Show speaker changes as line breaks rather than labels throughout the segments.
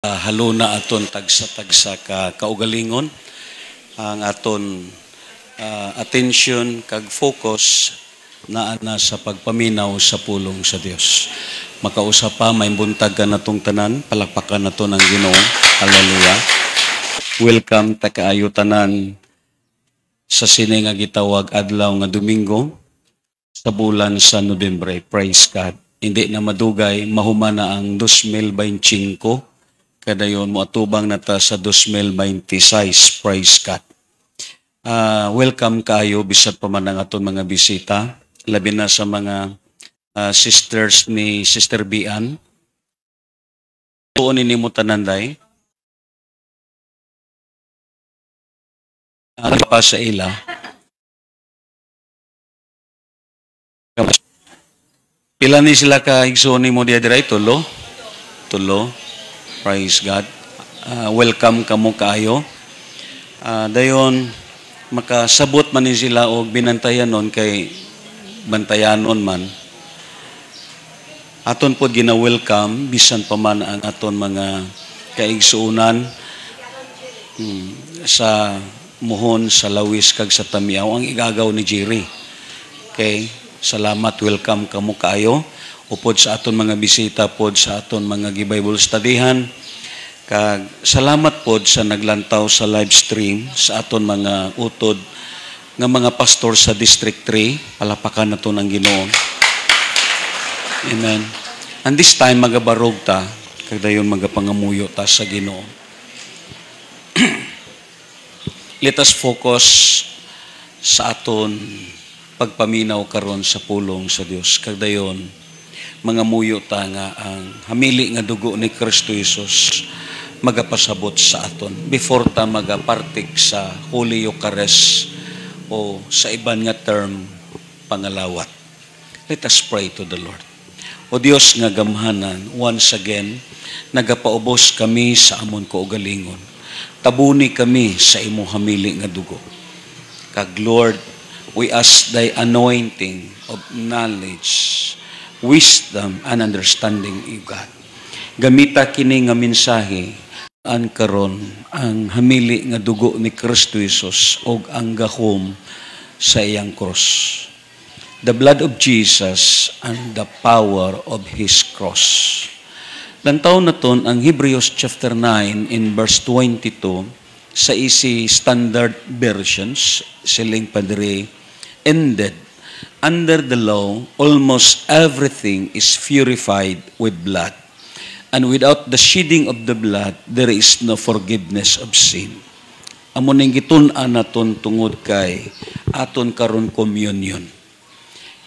Haluna aton tagsa-tagsa ka kaugalingon ang aton attention kag focus naa na sa pagpaminaw sa pulong sa Dios. Makausap pa may buntag ka natong tanan, palakpakan nato ng Ginoo. Hallelujah. Welcome ta kaayo tanan sa sini nga gitawag adlaw nga Domingo sa bulan sa Nobyembre. Praise God. Hindi na madugay mahuman na ang 2025. Kadayon mo atubang na ta sa 2026. Praise God. Welcome kayo bisat pa man ang aton mga bisita. Labi na sa mga sisters ni Sister Bian. Tuon ni mo tananday. Pa sa ila. Pila ni sila ka igsoon mo diya diray tulo? Tulo. Praise God. Welcome kamo kayo. Dayon makasabot man ni sila og binantayanon kay bantayanon man. Aton pod gina-welcome bisan pa man ang aton mga kaigsuunan sa Muhon, sa Lawis kag sa Tamiaw ang igagaw ni Jerry. Okay, salamat, welcome kamo kayo. Upod sa aton mga bisita pod sa aton mga Bible studyhan. Kag salamat pod sa naglantaw sa live stream sa aton mga utod nga mga pastor sa District 3. Palapakan nato ng Ginoo. Amen. And this time magabarog ta kag dayon magapangamuyo ta sa Ginoo. Let us focus sa aton pagpaminaw karon sa pulong sa Dios. Kag dayon mga muyo ta nga ang hamili nga dugo ni Kristo Jesus magapasabot sa aton before ta magapartik sa Holy Eucharist o sa iban nga term pangalawat. Let us pray to the Lord. O Dios nga gamhanan, once again nagapaubos kami sa amon kaugalingon. Tabuni kami sa imong hamili nga dugo. Kag Lord, we ask thy anointing of knowledge, wisdom and understanding, O God. Gamita kini nga mensahe an karon ang hamili nga dugo ni Kristo Jesus og ang gahom sa iyang cross. The blood of Jesus and the power of His cross. Lantaw naton ang Hebrews chapter 9 in verse 22 sa Easy Standard Versions, siling padre, ended. Under the law, almost everything is purified with blood. And without the shedding of the blood, there is no forgiveness of sin. Amo ning gitun-an naton tungod kay aton karon communion.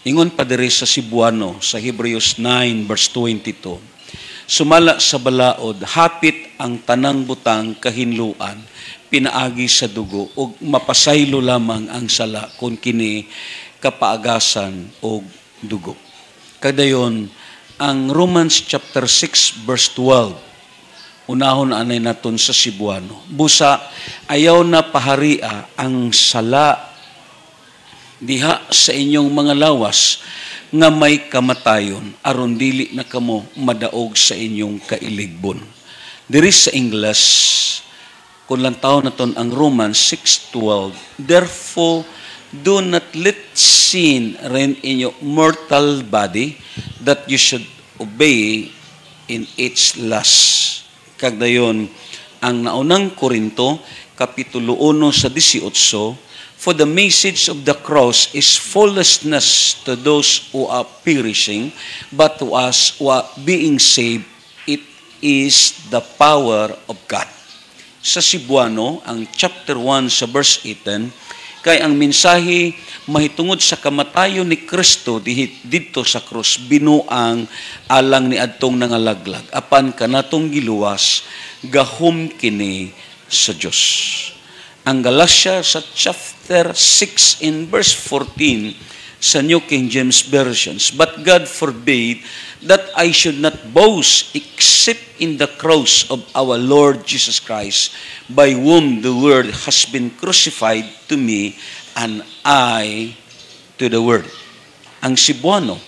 Ingon pa diri sa Cebuano sa Hebrews 9 verse 22. Sumala sa balaod, hapit ang tanang butang kahinluan, pinaagi sa dugo, ug mapasaylo lamang ang sala kung kini kapaagasan o dugo. Kadayon, ang Romans chapter 6 verse 12, unahon anay naton sa Cebuano. Busa, ayaw na paharia ang sala diha sa inyong mga lawas nga may kamatayon aron dili na kamo madaog sa inyong kailigbon. Diri sa English, kung lantaw naton ang Romans 6:12, therefore do not let sin reign in your mortal body, that you should obey in its lust. Kagdayon, ang naunang Korinto, kapitulo 1 sa 18, for the message of the cross is foolishness to those who are perishing, but to us who are being saved, it is the power of God. Sa Cebuano, ang chapter 1 sa verse 18, kay ang mensahe mahitungod sa kamatayon ni Kristo dito sa krus binuang alang ni adtong nangalaglag apan kanatong giluwas gahom kini sa Dios. Ang Galatia sa chapter 6 in verse 14 sa New King James Versions, but God forbade that I should not boast except in the cross of our Lord Jesus Christ, by whom the world has been crucified to me and I to the world. Ang Cebuano,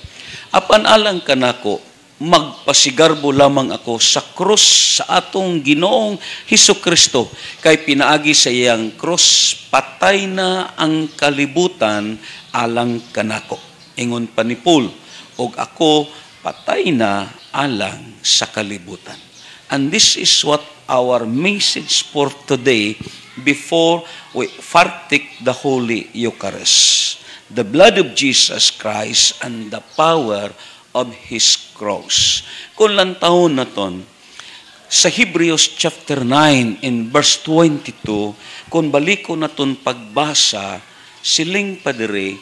apan alang kanako magpasigarbo lamang ako sa krus sa atong Ginoong Hesukristo. Kay pinaagi sa iyang krus, patay na ang kalibutan alang kanako. Ingon pa ni Paul, og ako patay na alang sa kalibutan. And this is what our message for today before we partake the Holy Eucharist. The blood of Jesus Christ and the power of His cross. Kung lantaw na ton, sa Hebrews chapter 9 in verse 22, kung baliko na ton pagbasa, siling pa diri,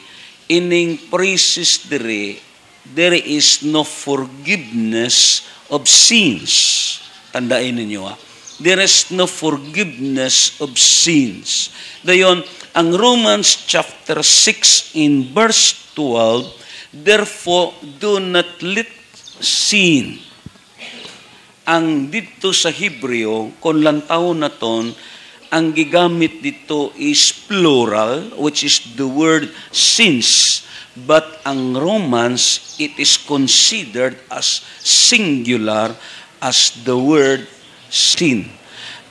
ining praises diri, there is no forgiveness of sins. Tandaan ninyo there is no forgiveness of sins. Dayon, ang Romans chapter 6 in verse 12, therefore, do not let sin. Ang dito sa Hebreo, kung lantaw na ton, ang gigamit dito is plural, which is the word sins. But ang Romans, it is considered as singular as the word sin.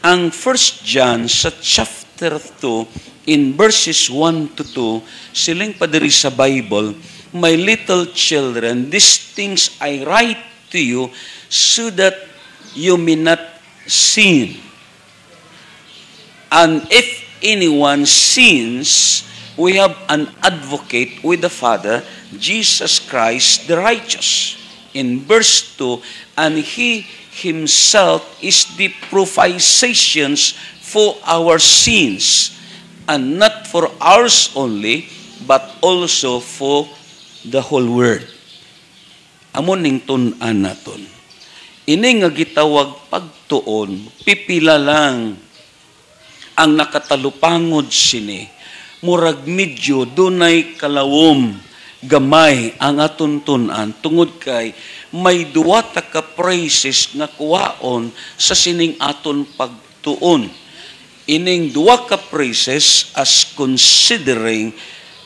Ang 1 John sa chapter 2, in verses 1 to 2, siling pa diri sa Bible, my little children, these things I write to you so that you may not sin. And if anyone sins, we have an advocate with the Father, Jesus Christ the righteous. In verse 2, and He Himself is the propitiation for our sins, and not for ours only, but also for the whole world. Amon ning tun-an naton. Ini nga gitawag pagtuon, pipila lang ang nakatalupangod sini. Murag medyo dunay kalawom gamay ang aton tun-an tungod kay may duwa ta ka praises nga kuwaon sa sining aton pagtuon. Ining duwa ka praises as considering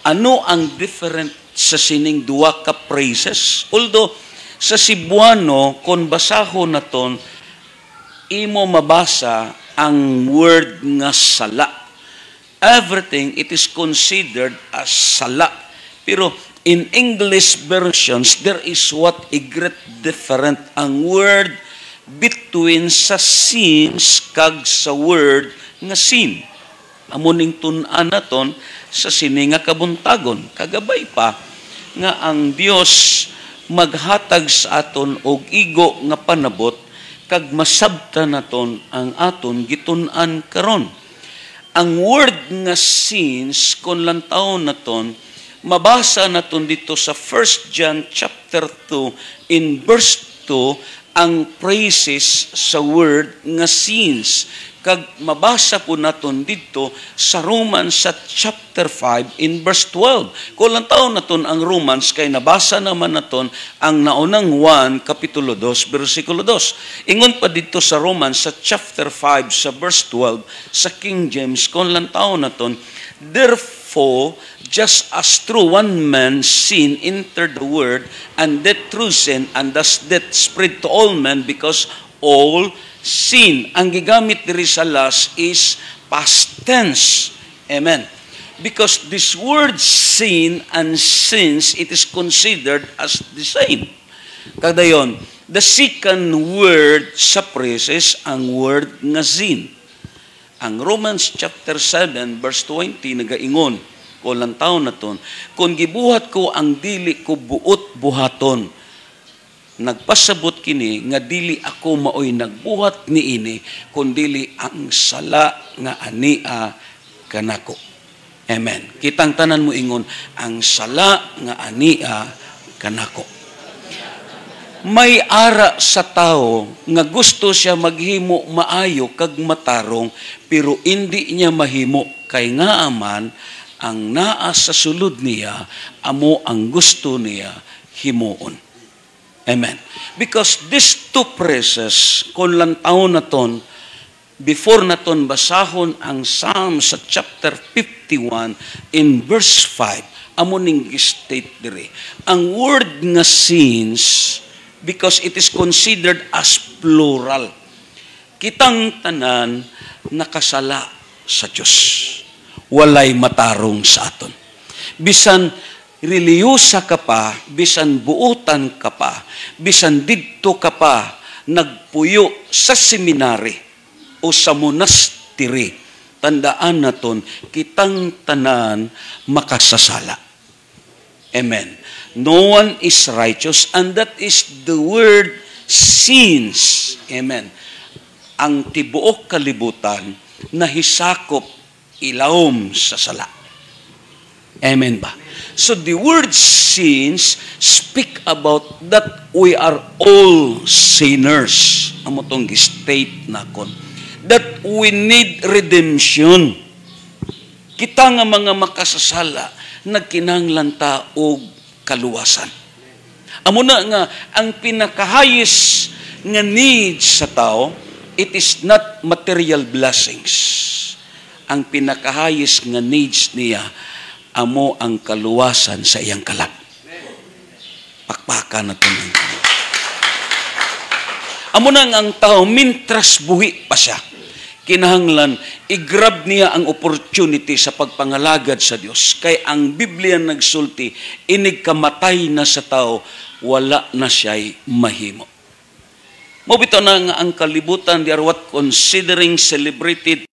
ano ang different sa sining duwa ka praises. Although, sa Cebuano, kung basahon naton, imo mabasa ang word nga sala. Everything, it is considered as sala. Pero, in English versions, there is what a great different ang word between sa sins kag sa word nga sin. Amuning tun-an naton sa sini nga kabuntagon. Kagabay pa nga ang Dios maghatag sa aton og igo nga panabot kag masabta naton ang aton gitun-an karon. Ang word nga sins kon lantaw naton mabasa naton dito sa 1 John chapter 2 in verse 2 ang praises sa word nga sins. Kag mabasa po naton dito sa Romans sa chapter 5 in verse 12. Kung lantaw naton ang Romans kay nabasa naman naton ang naunang 1 kapitulo 2 bersikulo 2. Ingon pa dito sa Romans sa chapter 5 sa verse 12 sa King James kung lantaw naton, therefore just as through one man sin entered the world, and death through sin, and thus death spread to all men because all sin. Ang gigamit diri sa last is past tense. Amen. Because this word sin and sins, it is considered as the same. Kadayon, the second word sa praises, ang word nga sin. Ang Romans chapter 7 verse 20 nagaingon, kung lantaw naton, kung gibuhat ko ang dili ko buot buhaton, nagpasabot kini nga dili ako maoy nagbuhat niini kundili ang sala nga ania kanako. Amen. Kitang tanan mo ingon ang sala nga ania kanako. May ara sa tao nga gusto siya maghimo maayo kag matarong pero hindi niya mahimo kay nga aman ang naa sa sulod niya amo ang gusto niya himuon. Amen. Because these two praises, kung lantaw naton, before naton basahon ang Psalm sa chapter 51 in verse 5, amo ning state dire. Ang word nga sins, because it is considered as plural. Kitang tanan nakasala sa Diyos. Walay matarong sa aton. Bisan reliyosa ka pa, bisan buutan ka pa, bisan didto ka pa, nagpuyo sa seminary o sa monastery, tandaan naton, kitang tanan makasasala. Amen. No one is righteous, and that is the word sins. Amen. Ang tibuok kalibutan na hisakop ilawom sa sala. Amen ba? So the word sins speak about that we are all sinners. Amo tong state nakon. That we need redemption. Kita nga mga makasasala, nagkinahanglan ta og kaluwasan. Amo na nga ang pinakahayes nga needs sa tao, it is not material blessings. Ang pinakahayes nga needs niya, amo ang kaluwasan sa iyang kalag. Pakpakan na ito ng amo na nga ang tao, mintras buhi pa siya, kinahanglan, i-grab niya ang opportunity sa pagpangalagad sa Diyos. Kay ang Biblia nagsulti, inig kamatay na sa tao, wala na siya'y mahimo. Mabito na nga ang kalibutan, they are what considering celebrated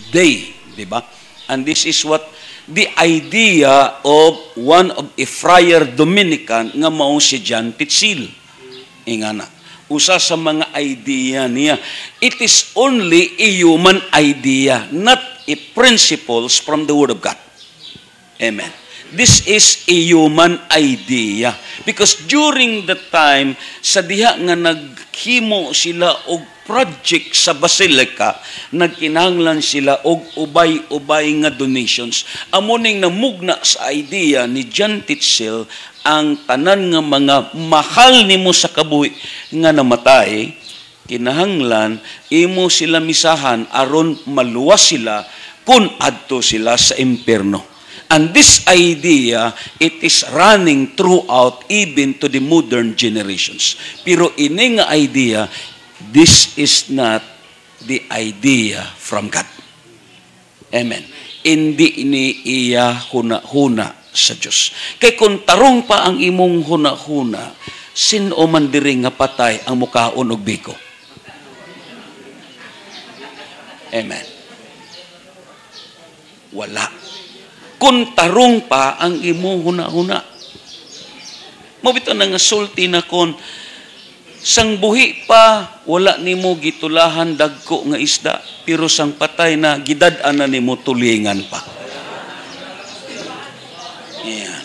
day, di ba? And this is what the idea of one of a friar Dominican nga mao si John Tetzel. Ingana, usa sa mga idea niya, it is only a human idea, not a principles from the Word of God. Amen. This is a human idea. Because during the time, sa diha nga naghimo sila og project sa Basilica, nagkinahanglan sila og ubay-ubay nga donations. Amo ning namugna sa idea ni John Tetzel, ang tanan nga mga mahal nimo sa kabuhi nga namatay, kinahanglan imo sila misahan aron maluwas sila kun adto sila sa impierno. And this idea, it is running throughout even to the modern generations. Pero ini nga idea, this is not the idea from God. Amen. Hindi ini iya huna-huna sa Diyos. Kay kung tarong pa ang imong huna-huna, sino man diri nga patay ang mukaon og biko? Amen. Wala. Kung tarong pa ang imong huna-huna. Mabito na nga sulti na kon, sang buhi pa, wala nimo gitulahan dagko nga isda, pero sang patay na, gidad-an na nimo tulingan pa. Yan.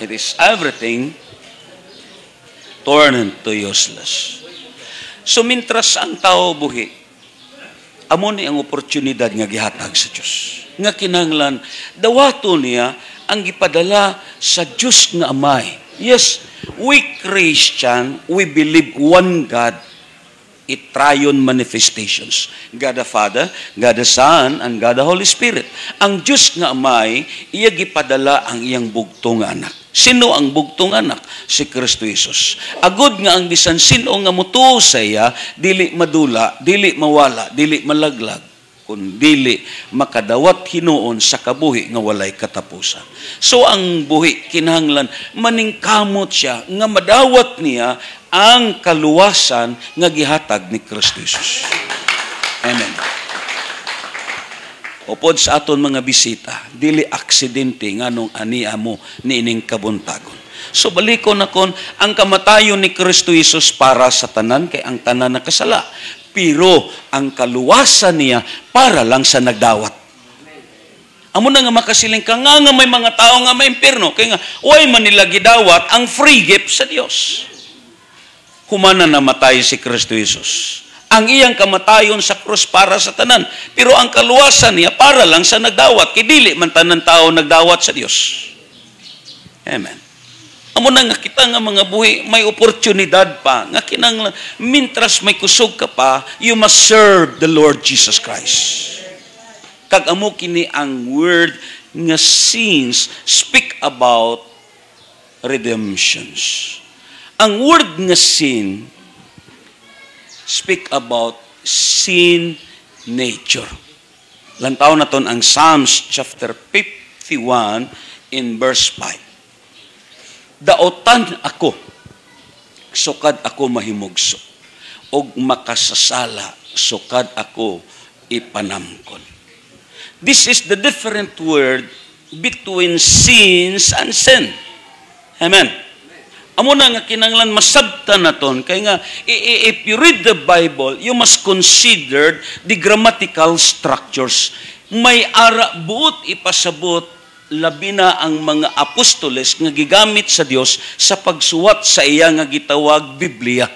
It is everything turned to useless. So, mintras ang tao buhi, amo ni ang oportunidad nga gihatag sa Diyos. Nga kinahanglan, dawato niya ang gipadala sa Diyos nga Amay. Yes, we Christian, we believe one God, a triune manifestations. God the Father, God the Son, and God the Holy Spirit. Ang Diyos nga Amay, iya gipadala ang iyang bugtong anak. Sino ang bugtong anak? Si Kristo Jesus. Agud nga ang bisan sino nga mutuo sa iya, dili madula, dili mawala, dili malaglag, kun dili makadawat hinuon sa kabuhi nga walay katapusan. So ang buhi kinahanglan maningkamot siya nga madawat niya ang kaluwasan nga gihatag ni Kristo Jesus. Amen. Upod sa aton mga bisita, dili aksidente nganong ania mo niining kabuntagon. So balikon na kon, ang kamatayon ni Kristo Jesus para sa tanan, kay ang tanan nakasala. Pero ang kaluwasan niya para lang sa nagdawat. Amo na nga makasiling ka nga may mga tao nga may impierno, kaya nga, way man nila gidawat ang free gift sa Dios. Humana namatay si Kristo Jesus. Ang iyang kamatayon sa krus para sa tanan. Pero ang kaluwasan niya para lang sa nagdawat. Kidili man tanan tao nagdawat sa Dios. Amen. Amo na nga kita nga mga buhi, may oportunidad pa. Nga kinang mintras may kusog ka pa, you must serve the Lord Jesus Christ. Kag amo kini ang word nga sins speak about redemptions. Ang word nga sin speak about sin nature. Lantaw na ton ang Psalms chapter 51 in verse 5. Daotan ako, sukad ako mahimugso, og makasasala, sukad ako ipanamkon. This is the different word between sins and sin. Amen. Amo na nga kinanglan masabtan naton kay nga if you read the Bible, you must consider the grammatical structures. May ara buot ipasabot labi na ang mga apostoles nga gigamit sa Dios sa pagsuwat sa iya nga gitawag Biblia.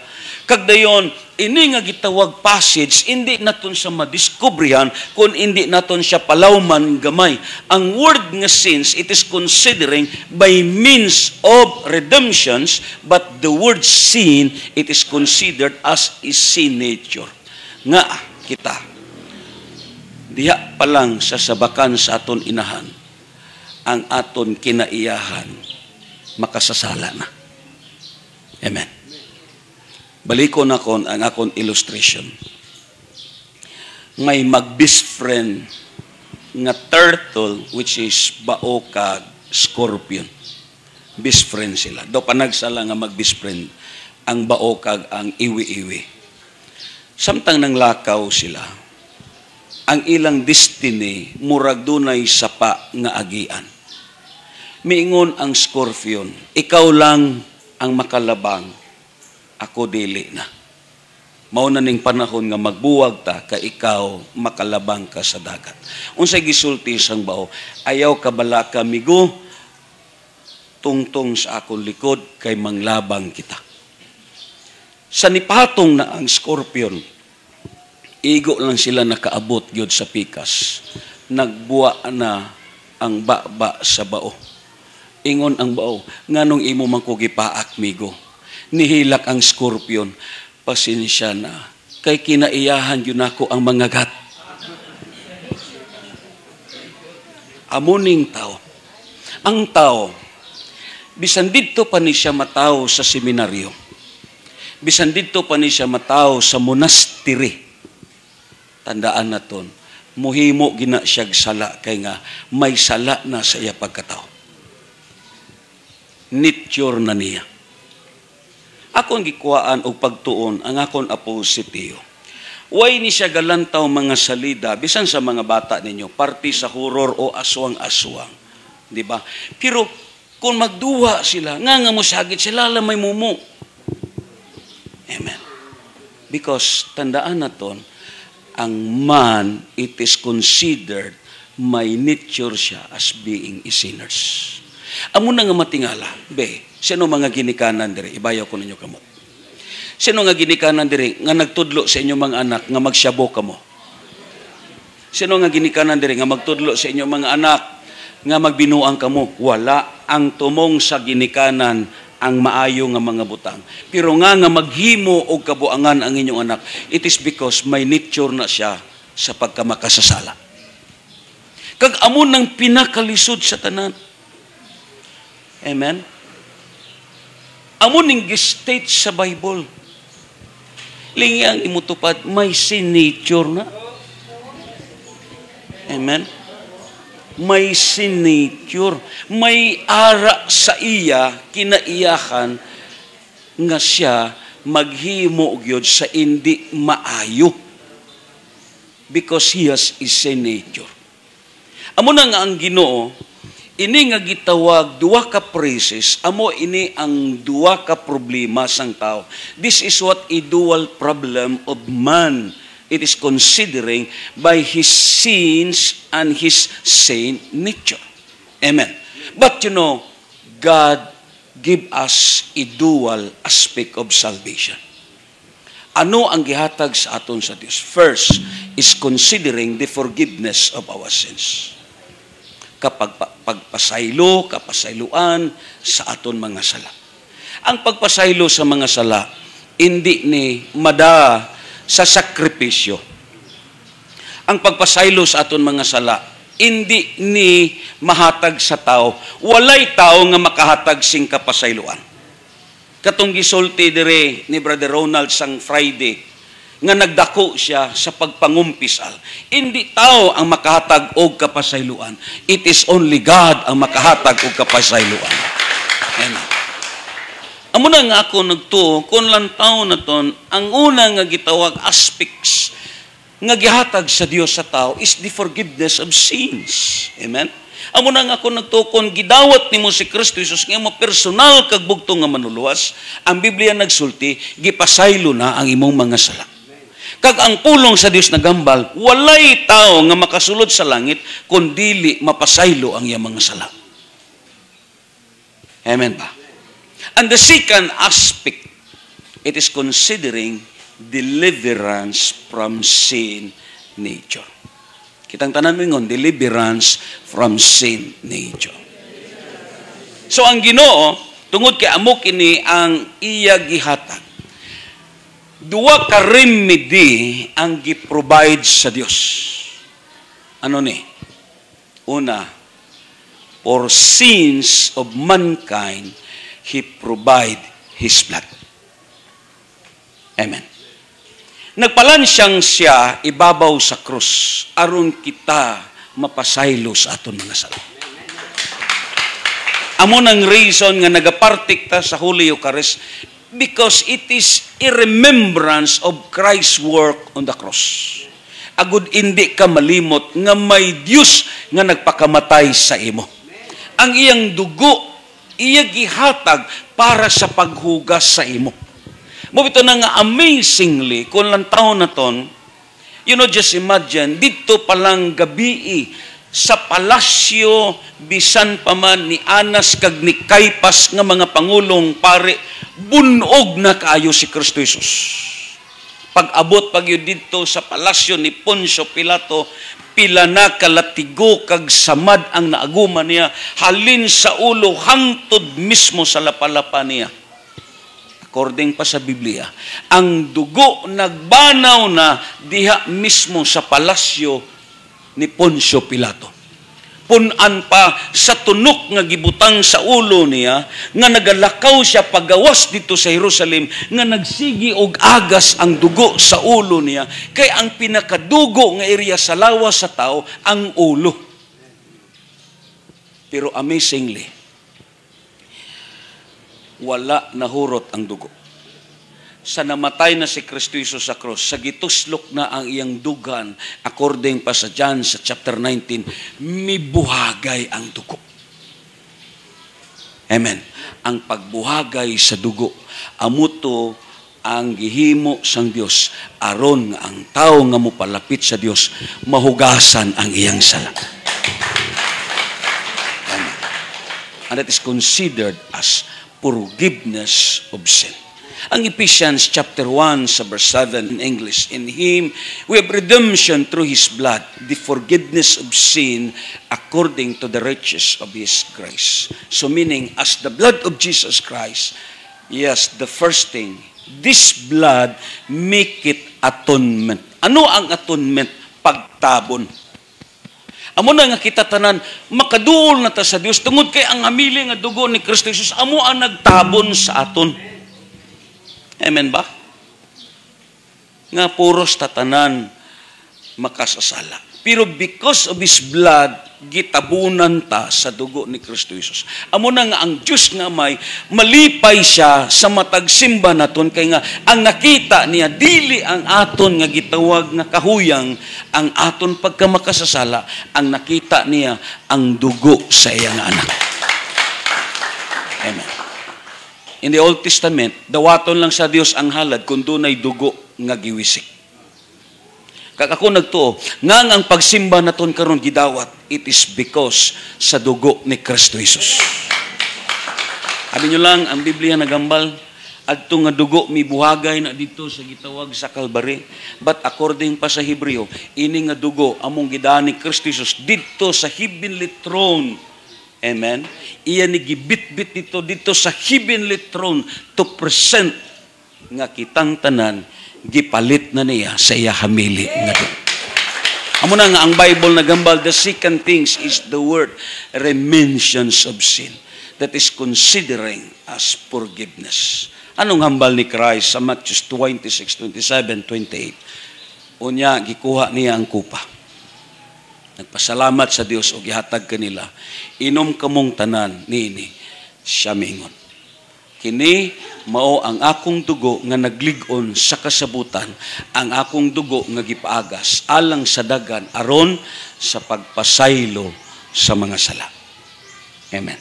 Kag dayon ini nga gitawag passage, hindi naton siya madiskubrihan kung hindi naton siya palawman gamay. Ang word nga sins, it is considering by means of redemptions, but the word sin, it is considered as a sin nature. Nga kita, diha pa lang sa sabakan sa aton inahan, ang aton kinaiyahan, makasasala na. Amen. Balikon ako ang akong illustration. May mag-best friend nga turtle, which is bao kag scorpion. Best friend sila. Do panagsala nga mag-best friend ang bao kag ang iwi-iwi. Samtang nang lakaw sila, ang ilang destiny murag dunay sapa nga agian. Miingon ang scorpion, ikaw lang ang makalabang, ako dili na. Mao na ning panahon nga magbuwag ta ka ikaw makalabang ka sa dagat. Unsay gisulti sang bao? Ayaw ka bala ka migo, tungtong sa akong likod kay manglabang kita. Sa nipatong na ang scorpion, igo lang sila nakaabot gyud sa pikas. Nagbuwa na ang baba sa bao. Ingon ang bao, nganong imo man ko gipaak migo? Nihilak ang scorpion, pasensya na, kay kinaiyahan yun ako ang mga gat. Amuning tao. Ang tao, bisan dito pa ni siya mataw sa seminaryo, bisan dito pa ni siya mataw sa monastery, tandaan naton, muhimo gina siyag sala, kay nga may sala na sa iya pagkatao. Nature na niya. Akong gikuhaan og pagtuon ang akong apositiyo. Way ni siya galantaw mga salida, bisan sa mga bata ninyo, party sa horror o aswang-aswang. Di ba? Pero kung magduwa sila, nga mo sagit sila, may mumu. Amen. Because tandaan naton, ang man, it is considered may nature siya as being a sinners. Amo na nga matingala, sino mga ginikanan diri? Ibayaw ko ninyo kamo. Sino nga ginikanan diri nga nagtudlo sa inyong mga anak nga magsyabo kamo? Sino nga ginikanan diri nga magtudlo sa inyong mga anak nga magbinuang kamo? Wala. Ang tumong sa ginikanan ang maayo nga mga butang. Pero nga maghimo og kabuangan ang inyong anak, it is because may nature na siya sa pagkamakasasala. Kag amo nang pinakalisod sa tanan. Amen? Amo ning state sa Bible. Lingyang imutupad, may sin nature na. Amen? May sin nature. May ara sa iya, kinaiyahan, nga siya maghimo gyud sa hindi maayo. Because he has a sin nature. Amo na nga ang Ginoo, ini nga gitawag duwa ka phrases, amo ini ang duwa ka problema sang tao. This is what a dual problem of man. It is considering by his sins and his saint nature. Amen. But you know, God give us a dual aspect of salvation. Ano ang gihatag sa aton sa Dios? First is considering the forgiveness of our sins. Kapag pagpasaylo, kapasayloan sa aton mga sala. Ang pagpasaylo sa mga sala, hindi ni mada sa sakripisyo. Ang pagpasaylo sa aton mga sala, hindi ni mahatag sa tao. Walay tao nga makahatag sing kapasayloan. Katong gisulti dire ni Brother Ronald sang Friday, nga nagdako siya sa pagpangumpisal. Hindi tao ang makahatag og kapasayloan. It is only God ang makahatag og kapasayloan. Amen. Amo na nga ako nagtuo, kung lantaw na ton, ang una nga gitawag aspects nga gihatag sa Dios sa tao is the forgiveness of sins. Amen? Amo na nga ako nagtuo, kung gidawat nimo si Kristo Jesus nga mo personal kag bugtong nga manuluwas, ang Biblia nagsulti, gipasaylo na ang imong mga sala. Kag ang pulong sa Dios nagambal, walay tao nga makasulod sa langit kung dili mapasaylo ang iyang mga sala. Amen ba? And the second aspect, it is considering deliverance from sin nature. Kitang tanan mo ngon, deliverance from sin nature. So ang Ginoo, tungod kay amo kini ang iya gihatag. Duwa ka remedy ang gi-provide sa Dios. Ano ni? Una, for sins of mankind, He provide His blood. Amen. Nagpalansyang siya ibabaw sa krus aron kita mapasaylo sa aton mga sala. Amo nang reason nga nagapartik ta sa Holy Eucharist because it is a remembrance of Christ's work on the cross. Agud hindi ka malimot nga may Dios nga nagpakamatay sa imo. Ang iyang dugo iya gihatag para sa paghugas sa imo. Mo bito na nga amazingly, kung lang taon na ton, just imagine, dito palang gabi sa palasyo, bisan pa man ni Anas kag ni Caiphas nga mga pangulong pare, bunog na kaayo si Kristo Jesus. Pag-abot pag yun dito sa palasyo ni Poncio Pilato, pila na kalatigo kag samad ang naaguman niya, halin sa ulo hangtod mismo sa lapalapa niya. According pa sa Biblia, ang dugo nagbanaw na diha mismo sa palasyo ni Poncio Pilato. Punan pa sa tunok nga gibutang sa ulo niya, nga nagalakaw siya pagawas dito sa Jerusalem, nga nagsigi og agas ang dugo sa ulo niya, kay ang pinakadugo nga area sa lawas sa tao, ang ulo. Pero amazingly, wala nahurot ang dugo. Sa namatay na si Kristo Jesus sa cross, sa gituslok na ang iyang dugan, according pa sa John sa chapter 19, mibuhagay ang dugo. Amen. Ang pagbuhagay sa dugo, amuto ang gihimo sang Dios aron nga ang tao nga mopalapit sa Dios mahugasan ang iyang sala. Amen. And that is considered as forgiveness of sin. Ang Ephesians chapter 1 sa verse 7 in English, in Him we have redemption through His blood, the forgiveness of sin according to the riches of His grace. So meaning, as the blood of Jesus Christ, yes, the first thing, this blood make it atonement. Ano ang atonement? Pagtabon. Amo na nga kita tanan, makaduol na ta sa Dios tungod kay ang hamili nga dugo ni Kristo Jesus, amo ang nagtabon sa aton. Amen ba? Nga puros tatanan makasasala. Pero because of His blood, gitabunan ta sa dugo ni Kristo Jesus. Amo na nga ang Diyos nga may malipay siya sa matagsimba naton kay nga ang nakita niya dili ang aton nga gitawag nga kahuyang, ang aton pagkamakasasala, ang nakita niya ang dugo sa iyang anak. Amen. In the Old Testament, dawaton lang sa Dios ang halad kung dunay dugo nga giwisik. Kag ako nagtuo, nga ang pagsimba naton karon gidawat, it is because sa dugo ni Kristo Jesus. Abi nyo lang, ang Biblia nagambal, adto nga dugo mibuhagay na dito sa gitawag sa Calvary. But according pa sa Hebreo, ini nga dugo among gidaan ni Kristo Jesus dito sa heavenly throne. Amen. Iya ni gibit-bit dito sa heavenly throne to present nga kitang tanan gipalit na niya sa iya hamili nga dugo. Amo na nga ang Bible nagambal, the second things is the word remissions of sin. That is considering as forgiveness. Anong hambal ni Christ sa Matthew 26, 27, 28? Unya, gikuha niya ang kupa. Nagpasalamat sa Dios o gihatag kanila. Inom kamong tanan niini siya mingon. Kini mao ang akong dugo nga naglig-on sa kasabutan, ang akong dugo nga gipaagas alang sa dagan aron sa pagpasaylo sa mga sala. Amen.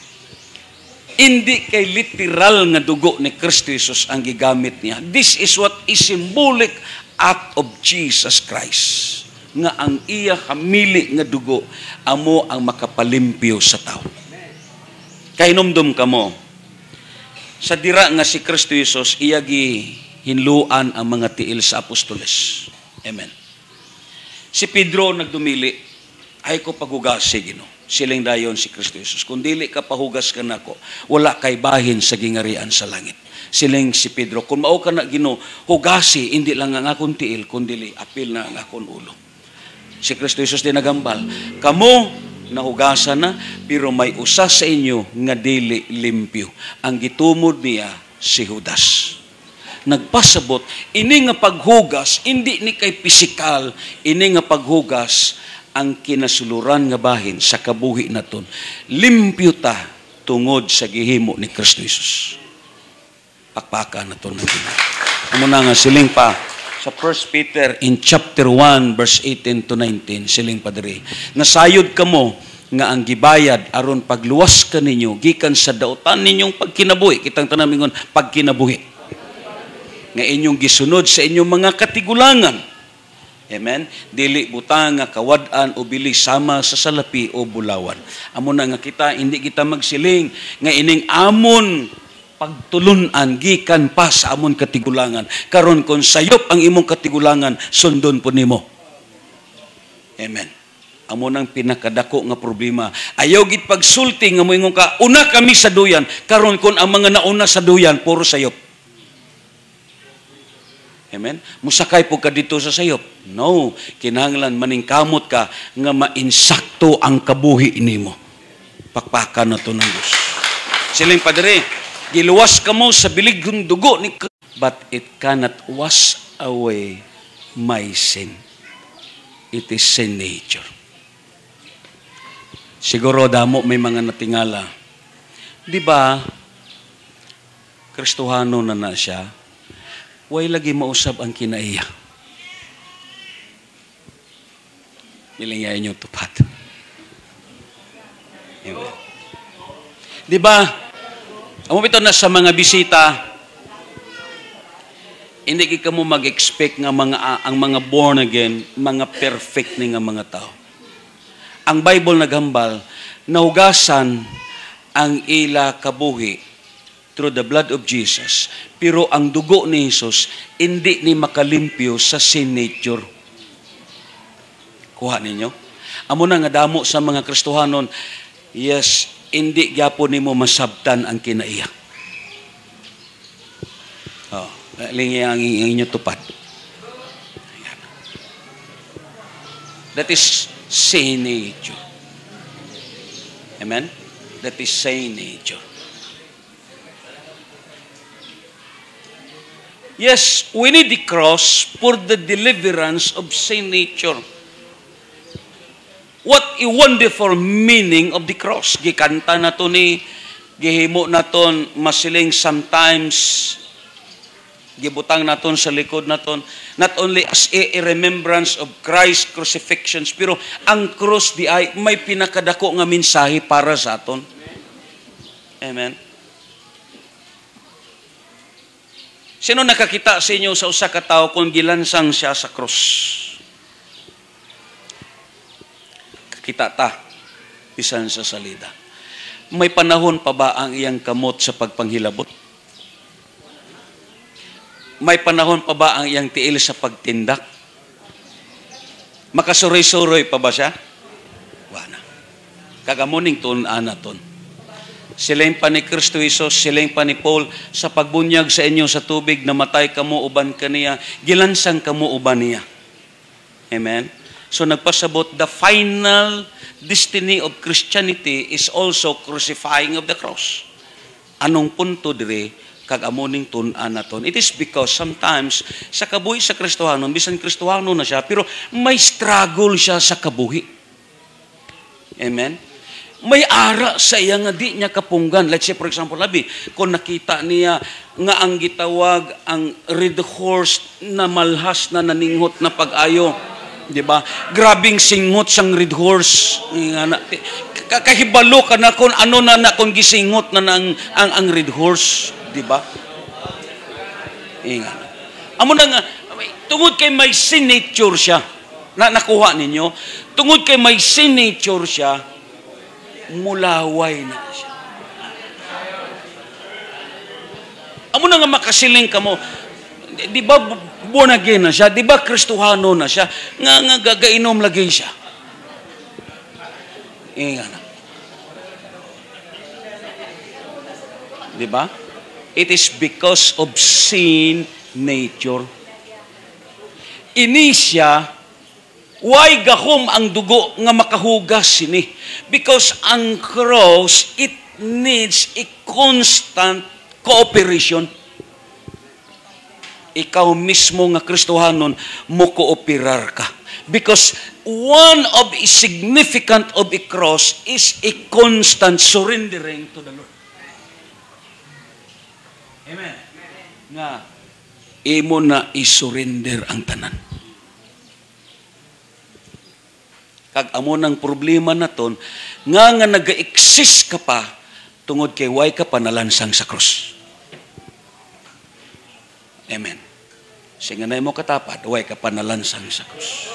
Hindi kay literal nga dugo ni Kristo Jesus ang gigamit niya. This is what is symbolic act of Jesus Christ. Nga ang iya kamili nga dugo amo ang makapalimpyo sa tao. Kay numdum kamo sa dira nga si Kristo Jesus, iya hinluan ang mga tiil sa apostoles. Amen. Si Pedro nagdumili, ay ko paghugas, Ginoo. Siling dayon si Kristo Jesus. Kung dili ka pahugas ka nako, wala kay bahin sa gingarian sa langit. Siling si Pedro, kung mao ka na Ginoo, hugasi, hindi lang ang akong tiil, kundi apil na ang akong ulo. Si Kristo Jesus din nagambal, kamo nahugasan na, pero may usa sa inyo nga dili limpyo. Ang gitumod niya si Judas. Nagpasabot, ini nga paghugas, hindi ni kay pisikal, ini nga paghugas, ang kinasuluran nga bahin sa kabuhi naton. Limpyo ta tungod sa gihimo ni Kristo Jesus. Pakpaka naton ng Ginoo. Amo na nga siling pa sa 1 Peter in chapter 1 verse 18 to 19 siling padre. Nasayod kamo nga ang gibayad aron pagluwas ka ninyo gikan sa dautan ninyong pagkinabuhi. Kitang tanamingon pagkinabuhi. Nga inyong gisunod sa inyong mga katigulangan. Amen. Dili butang nga kawad-an o bili sama sa salapi o bulawan. Amo na nga kita hindi kita magsiling nga ining amon pagtulunan gikan pa sa amon katigulangan. Karon kon sayop ang imong katigulangan, sundon po nimo. Amen. Amo nang pinakadako nga problema. Ayaw gid pagsulti nga moingon ka, una kami sa duyan. Karon kon ang mga nauna sa duyan puro sayop. Amen. Musakay po ka dito sa sayop. No, kinahanglan maningkamot ka nga mainsakto ang kabuhi nimo. Pakpakan na to ng Diyos. Siling padre, giluwas ka mo sa biligong dugo ni Kristo, but it cannot wash away my sin. It is sin nature. Siguro damo may mga natingala. Di ba, Kristohano na siya, way lagi mausab ang kinaiya. Nilingay niyo tupat. Amen. Di ba, amo bitaw na sa mga bisita, hindi ka mo mag-expect nga ang mga born again, mga perfect ni nga mga tao. Ang Bible naghambal, nahugasan ang ila kabuhi through the blood of Jesus. Pero ang dugo ni Jesus, hindi ni makalimpyo sa sin nature. Kuha ninyo? Amo na nga damo sa mga Kristohanon, yes, hindi gyapon nimo masabtan ang kinaiya. Oh, lingi ang inyo tupad. That is sin nature. Amen? That is sin nature. Yes, we need the cross for the deliverance of sin nature. What a wonderful meaning of the cross. Gikanta na to ni, gihimo na ton masiling sometimes, gibutang naton sa likod naton, not only as a remembrance of Christ's crucifixions, pero ang cross di ay may pinakadako nga mensahe para sa aton. Amen. Sino nakakita sa inyo sa usa ka tawo kung gilansang siya sa cross? Kakita ta, bisan sa salida. May panahon pa ba ang iyang kamot sa pagpanghilabot? May panahon pa ba ang iyang tiil sa pagtindak? Makasuroy-suroy pa ba siya? Wala. Kagamuning tunan naton. Siling pa ni Kristo Jesus, siling pa ni Paul, sa pagbunyag sa inyo sa tubig, namatay kamo uban kaniya, gilansang kamo uban niya. Amen? So nagpasabot, the final destiny of Christianity is also crucifying of the cross. Anong punto dire kag amoning tun-an naton? It is because sometimes sa kabuhi sa Kristohanon, bisan Kristohano na siya, pero may struggle siya sa kabuhi. Amen? May ara sa iya nga di niya kapunggan. Let's say, for example, labi, kung nakita niya nga ang gitawag ang red horse na malhas na naninghot na pag-ayo. Di ba? Grabing singhot sang red horse. Kahibalo ka na kung ano na kung gisinghot na ang red horse. Di ba? Amo na nga, tungod kay may sin nature siya. Nakuha ninyo? Tungod kay may sin nature siya, mulaway na siya. Amo na nga makasiling ka mo, di ba born again na siya? Di ba Kristohano na siya? Nga gagainom lagi siya. Na. Di ba? It is because of sin nature. Ini siya, why gahom ang dugo nga makahugas sini? Because ang cross, it needs a constant cooperation. Ikaw mismo nga Kristohanon, mo kooperar ka. Because one of the significant of a cross is a constant surrendering to the Lord. Amen. Nga, imo na isurrender ang tanan. Kag amo ng problema naton nga naga-exist ka pa tungod kay way ka pa nalansang sa cross. Amen. Sige na mo katapat, way ka pa nalansang sa cross.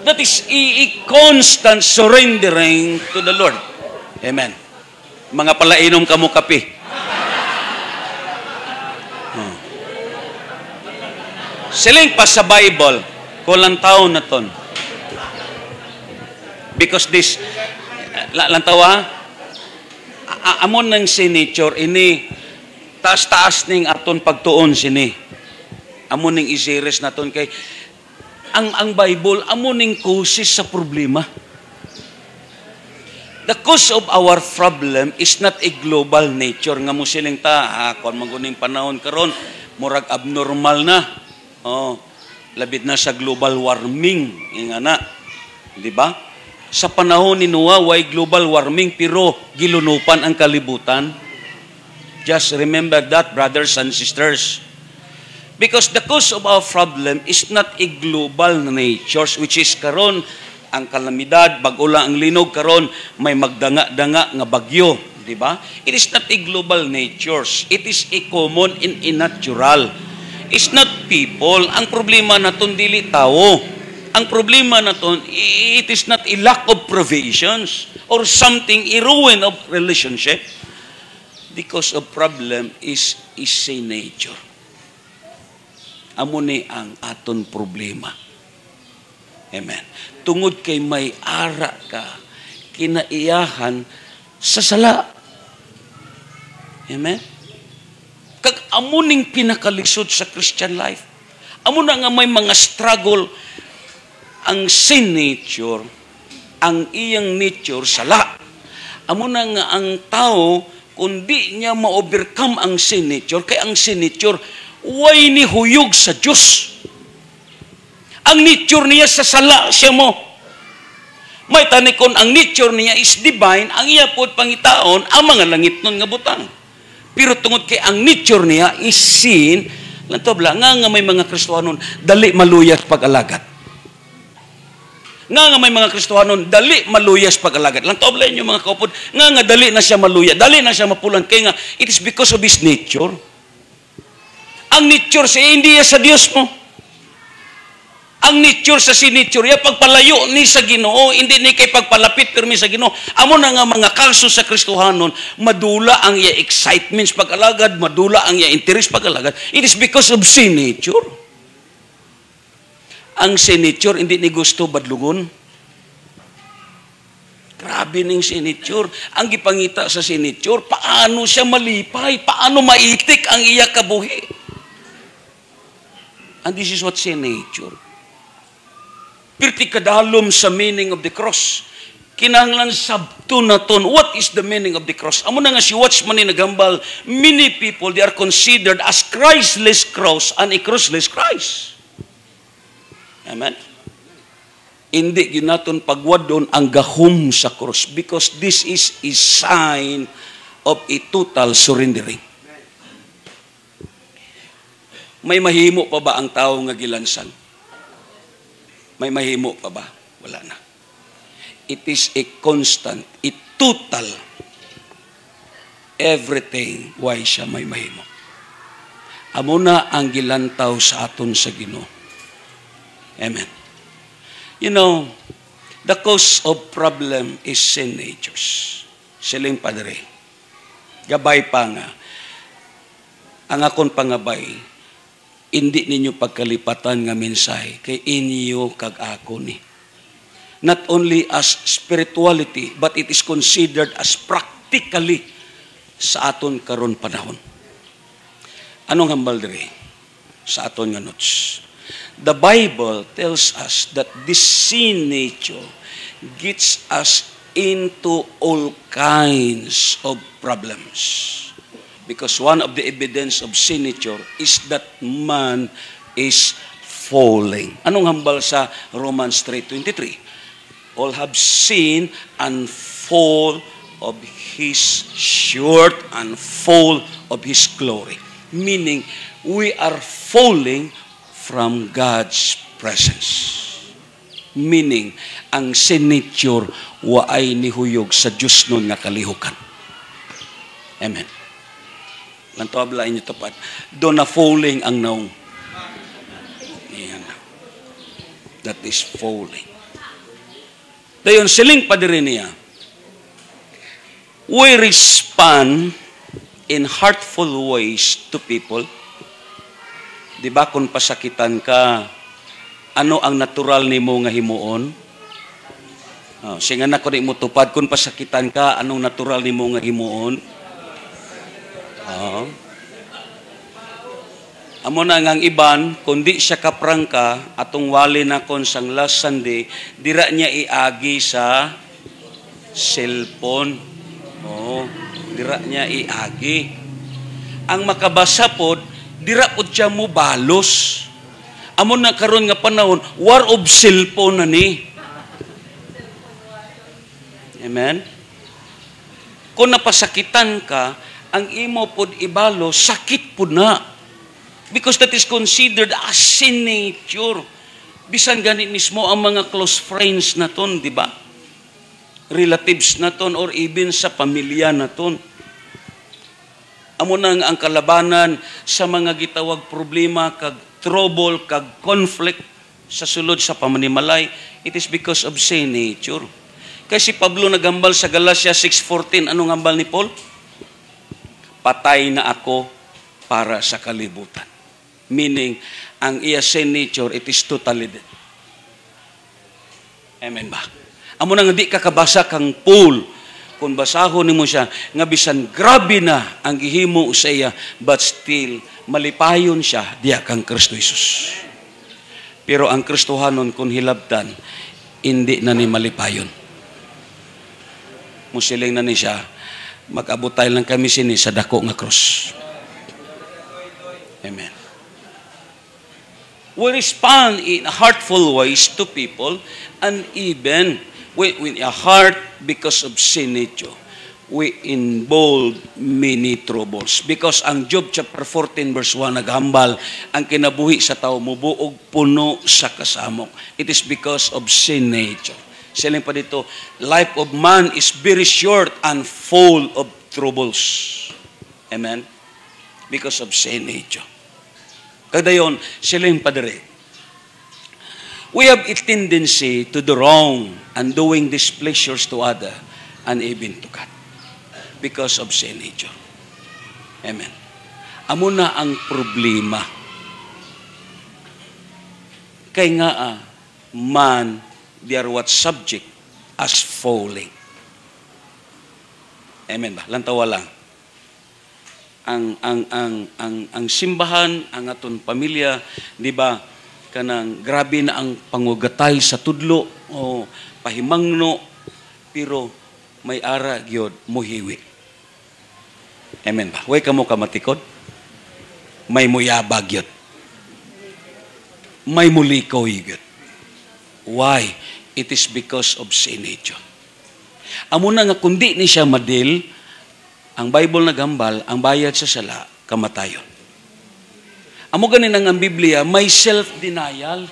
That is a constant surrendering to the Lord. Amen. Mga palainom ka mo kape. Siling pa sa Bible, kulang taon na ton. Because this, lantawa, amon ng signature, ini, taas-taas ning aton pagtuon sini. Amon ning isiris na ton kay, ang Bible, amon ning causes sa problema. The cause of our problem is not a global nature. Nga mo siling kung maguning panahon karon, murag abnormal na. Oh, labit na sa global warming, ingana. Di ba? Sa panahon ni Noah, why global warming, pero gilunupan ang kalibutan. Just remember that, brothers and sisters. Because the cause of our problem is not a global nature, which is karon ang kalamidad, bag-ula ang linog, karon may magdanga-danga nga bagyo. Di ba? It is not a global nature. It is a common and a natural. It's not people. Ang problema naton dili tao. Ang problema naton, it is not a lack of provisions or something, a ruin of relationship. Because of problem is sin nature. Amo ni ang aton problema. Amen. Tungod kay may ara ka, kinaiyahan sa sala. Amen. Kag amo ning pinakalisod sa Christian life. Amo na nga may mga struggle ang sin nature, ang iyang nature sala. Amo na nga ang tao kundi niya ma-overcome ang sin nature, kay ang sin nature way ni huyog sa Diyos. Ang nature niya sa sala siya mo. May tanikon ang nature niya is divine, ang iya pod pangitaon ang mga langit nun nga butang. Pero tungod kay ang nature niya is sin, lantobla, nga may mga Kristohanon, dali maluyas pag-alagat. Nga may mga Kristohanon, dali maluyas pag-alagat. Lantobla yung mga kaupod, nga dali na siya maluya, dali na siya mapulan. Kaya nga, it is because of his nature. Ang nature siya, hindi sa Diyos mo. Ang nature sa sinature, pagpalayo ni sa Ginoo, hindi ni kay pagpalapit pirmi sa Ginoo. Amo na nga mga kaso sa Kristohanon, madula ang iya excitement pag-alagad, madula ang iya interest pag-alagad. It is because of sin nature. Ang sin nature, hindi ni gusto badlugon. Grabe ning sin nature. Ang gipangita sa sin nature, paano siya malipay, paano maitik ang iya kabuhi. And this is what sin nature. Pirti kadalom sa meaning of the cross. Kinahanglan sabto naton, what is the meaning of the cross? Amo na nga si Watchman ni nagambal, many people, they are considered as Christless cross and a crossless Christ. Amen? Hindi ginaton pagwadon ang gahom sa cross because this is a sign of a total surrendering. May mahimo pa ba ang tao nga gilansan? May mahimo pa ba? Wala na. It is a constant, a total, everything why siya may mahimo. Amo na ang gilantaw sa aton sa Ginoo. Amen. You know, the cause of problem is sin natures. Siling Padre. Gabay pa nga. Ang akong pangabay, hindi ninyo pagkalipatan nga mensahe kay inyo kag ako ni. Not only as spirituality, but it is considered as practically sa aton karon panahon. Anong hambal diri sa aton nga notes? The Bible tells us that this sin nature gets us into all kinds of problems. Because one of the evidence of sin nature is that man is falling. Anong hambal sa Romans 3:23? All have sinned and fall of His short and fall of His glory. Meaning, we are falling from God's presence. Meaning, ang sin nature waay nihuyog sa Diyos nun nga kalihukan. Amen. Lanto abla inyo tapat. Doon na falling ang naong. Yan. That is falling. Dayon, siling Padre niya, we respond in heartful ways to people. Di ba kung pasakitan ka, ano ang natural ni mo nga himuon? Singa na ko di mo tupad, kung pasakitan ka, anong natural ni mo nga himuon? Amo na ngang iban, kundi siya kaprangka, atong wali na kon sang last Sunday, dira niya iagi sa cellphone. Dira niya iagi. Ang makabasa pod, dira pod siya mo balos. Amo na karon nga panahon, war of cellphone na ni. Amen? Kung napasakitan ka, ang imo pod ibalo, sakit pod na. Because that is considered as sin nature. Bisan ganit mismo ang mga close friends naton, di ba? Relatives naton or even sa pamilya naton. Amo nang ang kalabanan sa mga gitawag problema kag trouble kag conflict sa sulod sa pamanimalay, it is because of sin nature. Kasi Pablo nagambal sa Galatia 6:14, anong hambal ni Paul? Patay na ako para sa kalibutan. Meaning, ang iya sin nature, it is totally dead. Amen ba? Amo na nga di kakabasa kang Paul, kung basahon nimo siya, nga bisan grabe na ang gihimo sa iya, but still, malipayon siya, diya kang Kristo Jesus. Pero ang Kristohanon, kung hilabtan, hindi na ni malipayon. Musiling na ni siya, mag-abutay lang kami sini sa dako nga cross. Amen. We respond in heartful ways to people, and even with a heart because of sin nature, we involve many troubles. Because ang Job chapter 14 verse 1 naghambal, ang kinabuhi sa tao mubuog puno sa kasamok. It is because of sin nature. Siling pa dito, life of man is very short and full of troubles. Amen? Because of sin nature. Kadayon, siling Padre, we have a tendency to do wrong and doing displeasures to other and even to God because of sin nature. Amen. Amo na ang problema. Kay nga man, they are what subject as falling. Amen ba? Lantawa lang. Ang simbahan, ang aton pamilya, di ba, kanang grabe na ang pangugatay sa tudlo o pahimangno, pero may ara gyud muhiwi. Amen ba? Way kamo kamatikod? May muyabag gyud. May mulikaw gyud. Why? It is because of sin nature. Amo na nga kundi ni siya madil, ang Bible nagambal, ang bayad sa sala, kamatayon. Amo ganin ang Biblia, may self-denial.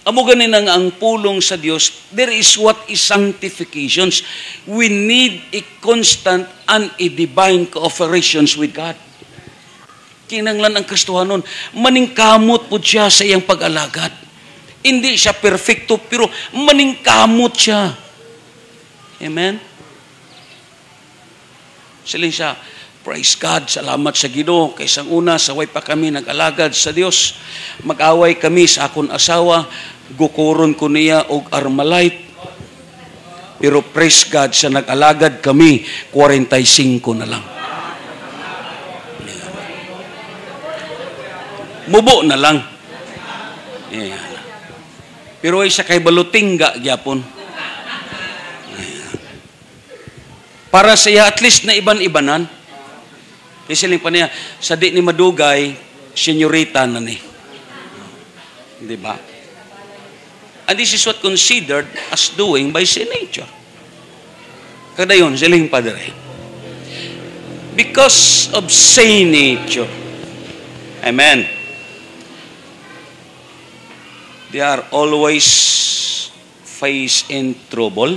Amo ganin ang pulong sa Dios, there is what is sanctifications. We need a constant and a divine cooperations with God. Kinanglan ang Kristohanon, maningkamot po siya sa iyang pag-alagad. Hindi siya perfecto, pero maningkamot siya. Amen? Siling siya, praise God, salamat sa Ginoo. Kaysang una, saway pa kami nag-alagad sa Dios. Mag-away kami sa akong asawa, gukuron ko niya og Armalite. Pero praise God, sa nag-alagad kami, 45 na lang. Mubo na lang. Yeah. Pero ay sa kay balutingga gyapon. Para siya at least na iban-ibanan. Isiling pa niya, sa di ni madugay, senyorita na ni. Di ba? And this is what considered as doing by sin nature. Kada yun, siling pa dire. Because of sin nature. Amen. They are always faced in trouble.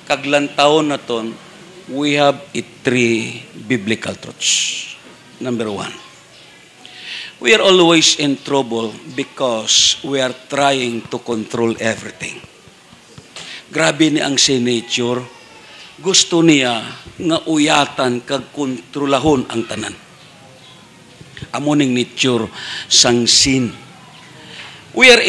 Kaglantaw na ton, we have 3 biblical truths. Number 1, we are always in trouble because we are trying to control everything. Grabe ni ang sin nature, gusto niya nga uyatan kag kontrolahon ang tanan. Amo ning nature sang sin. We are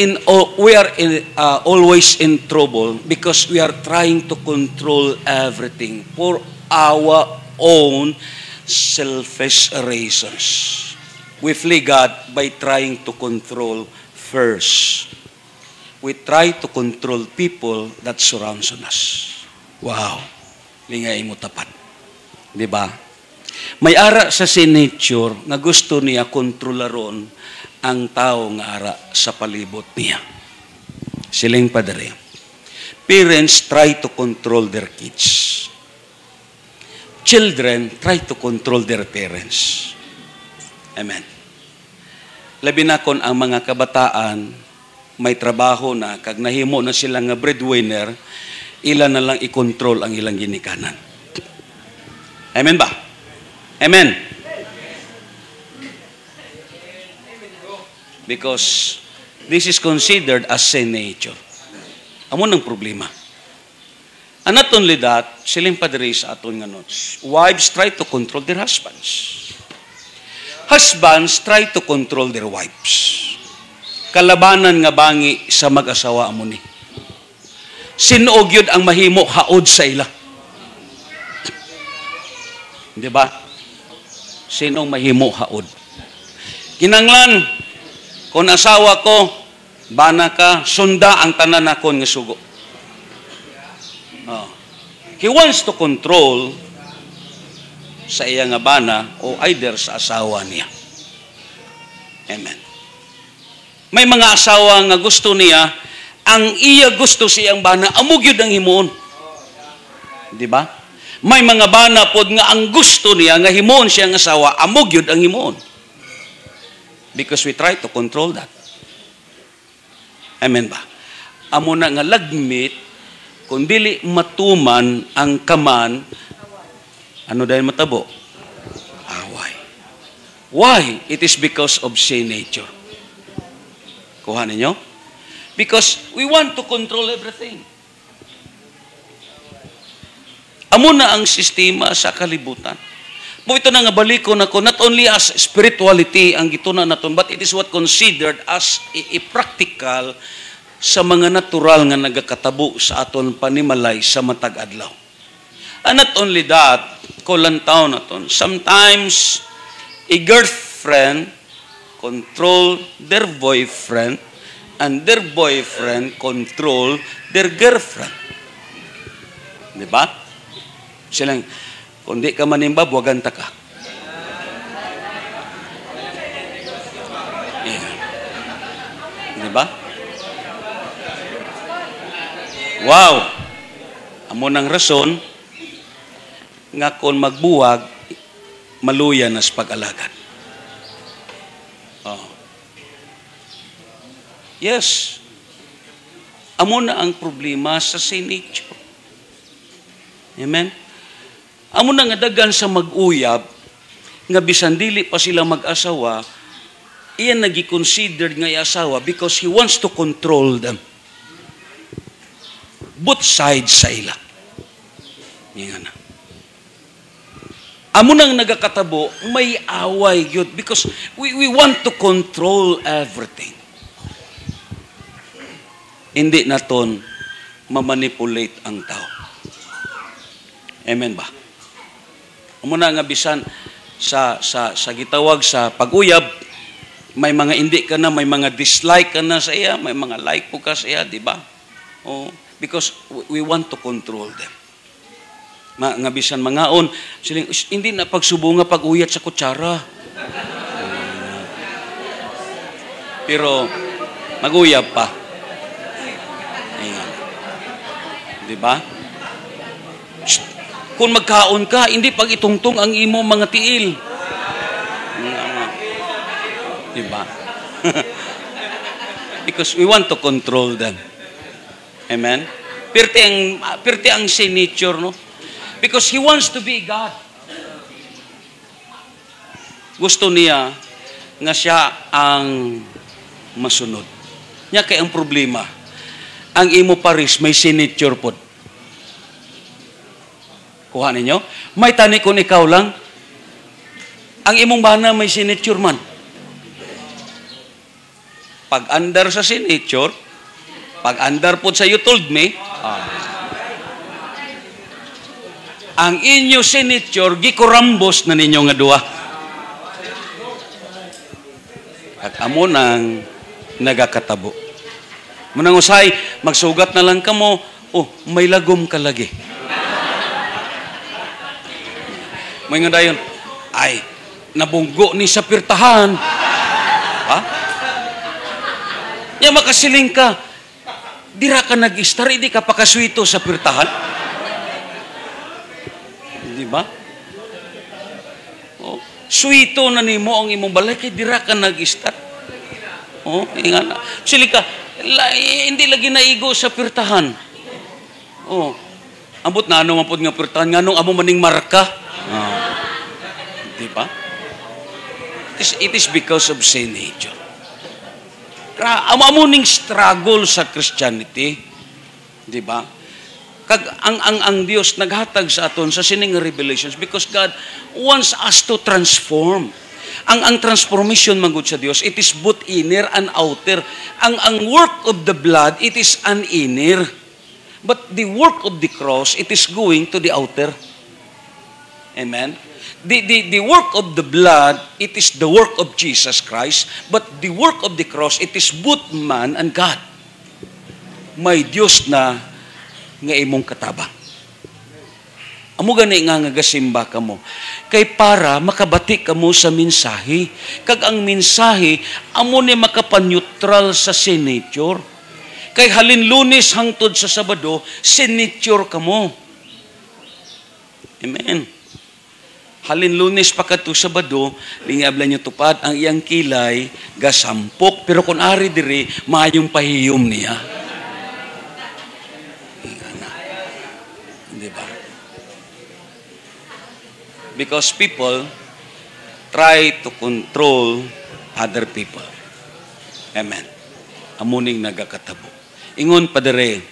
always in trouble because we are trying to control everything for our own selfish reasons. We flee God by trying to control first. We try to control people that surrounds us. Wow. Lingay mo tapat. Di ba? May ara sa sin nature na gusto niya kontrolaron ang tao nga ara sa palibot niya. Siling padre. Parents try to control their kids. Children try to control their parents. Amen. Labi na kon ang mga kabataan may trabaho na kag nahimo na sila nga breadwinner, ila na lang i-control ang ilang ginikanan. Amen ba? Amen. Because this is considered as sin nature. Amo nang problema. And not only that, siling padre sa aton nga notes. Wives try to control their husbands. Husbands try to control their wives. Kalabanan nga bangi sa mag-asawa amo ni. Sinuog yun ang mahimo haod sa ila. Di ba? Sinong mahimo haod? Kinanglan, kung asawa ko, bana ka, sunda ang tanan akon nga sugo. Oh. He wants to control sa iya nga bana o either sa asawa niya. Amen. May mga asawa nga gusto niya, ang iya gusto siyang bana, amog yun ang himuon. Di ba? May mga bana pod nga ang gusto niya nga himuon siyang asawa, amog yun ang himuon. Because we try to control that. Amen ba? Amo na nga lagmit, kung dili matuman ang kaman, ano dahil matabo? Away. Why? It is because of sin nature. Kuha ninyo? Because we want to control everything. Amo na ang sistema sa kalibutan. Mo ito na nga baliko na ko, not only as spirituality ang gituna naton, but it is what considered as a practical sa mga natural nga nagakatabo sa aton panimalay sa matag adlaw. And not only that, kulantaw naton, sometimes a girlfriend control their boyfriend, and their boyfriend control their girlfriend. Di ba? Silang, kung di ka manimbab, wagan ta ka. Yeah. Di ba? Wow! Amo ng rason nga kung magbuwag, maluya na sa pag-alagad. Oh. Yes. Amo na ang problema sa sin nature. Amen? Amo na nga daghan sa mag-uyab, nga bisan dili pa sila mag-asawa, iyan nagi-considered nga i-asawa because he wants to control them. Both sides sa ila. Yan na. Amo nang nagakatabo, may away yun because we want to control everything. Hindi naton mamanipulate ang tao. Amen ba? Amo na nga bisan sa gitawag sa pag-uyab, may mga hindi ka na, may mga dislike ka na sa iya, may mga like po ka sa iya, di ba? Oh, because we want to control them. Nga bisan mangaon, siling, hindi na pagsubunga pag-uyat sa kutsara. Pero, mag-uyab pa. Ayan. Di ba? Kung magkaon ka, hindi pag itungtong ang imo mga tiil. Di ba? Because we want to control them. Amen? Pirte ang sin nature, no? Because he wants to be God. Gusto niya nga siya ang masunod. Nya kay ang problema, ang imo paris may signature pod. Kuha ninyo? May tani kung ikaw lang, ang imong bana may signature man. Pag andar sa signature, pag andar pod sa you told me, ang inyo signature, gikurambos na ninyo nga duwa. At amo nang nagakatabo. Munang usay, magsugat na lang kamo, may lagom ka lagi. May nga dayon, ay, nabunggo ni sa pirtahan. Ha? Nya makasiling ka, dira ka nag-istar, hindi ka pakaswito sa pirtahan. Di ba? Oh, suwito na nimo ang imong balay kay dira ka nag-start. Oh, ingan. Sili ka, hindi lagi naigo sa pirtahan. Oh. Ambot na ano man pud nga pirtahan nganong amo maning marka. Di ba? It is because of sin nature. Amo ning struggle sa Christianity. Di ba? Kag ang Dios naghatag sa aton sa sining revelations because God wants us to transform. Ang transformation mangud sa Dios, it is both inner and outer. Ang work of the blood, it is an inner. But the work of the cross, it is going to the outer. Amen. The work of the blood, it is the work of Jesus Christ, but the work of the cross, it is both man and God. May Dios na nga imong katabang. Amo gani nga nagasimba kamo. Kay para makabati kamo sa mensahe. Kag ang mensahe, amo ni makapaneutral sa sin nature. Kay halin Lunes hangtod sa Sabado, sin nature kamo. Amen. Halin Lunes pa kadto Sabado, lingabla niyo tupad ang iyang kilay, gasampok. Pero kung ari diri, maayong pahiyom niya. Diba? Because people try to control other people. Amen. Amuning nagakatabo. Ingon pa dere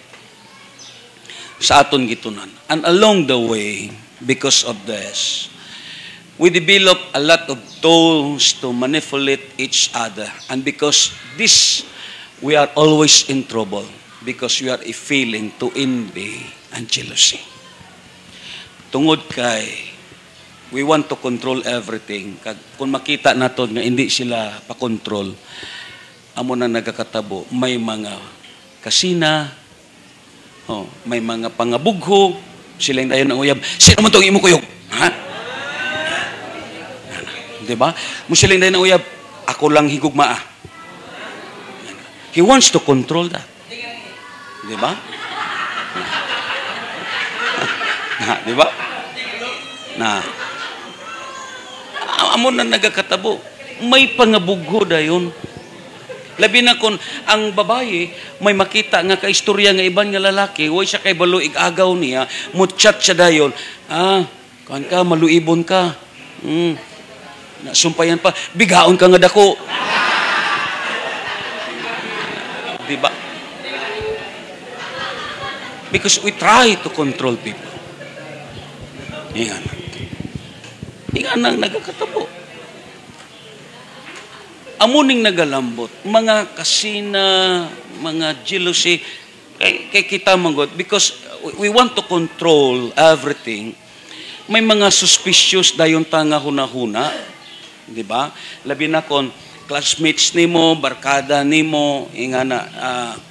sa aton gitunan. And along the way, because of this, we develop a lot of tools to manipulate each other. And because this, we are always in trouble. Because we are a feeling to envy and jealousy. Tungod kay we want to control everything. Kung makita naton nga hindi sila pa-control, amo na nagakatabo, may mga kasina, may mga pangabugho, sila yung dayon ang uyab. Sino man itong imo kuyog? Ha? Diba? Sila yung dayon ang uyab, ako lang higugma. He wants to control that. Diba? Diba? Amo na nagakatabo, may pangabugho dayon. Labi na kung ang babae may makita nga kaistorya nga iban nga lalaki, way siya kay balo igagaw niya, mutchat siya dayon. Kuan ka, maluibon ka. Nasumpayan pa, bigaon ka nga dako. Diba? Because we try to control people. Ingan ang nagakatabo. Amuning nagalambot, mga kasina, mga jealousy, kay kita manggot, because we want to control everything. May mga suspicious dayon tanga hunahuna, di ba? Labi na kon classmates nimo, barkada nimo, ingana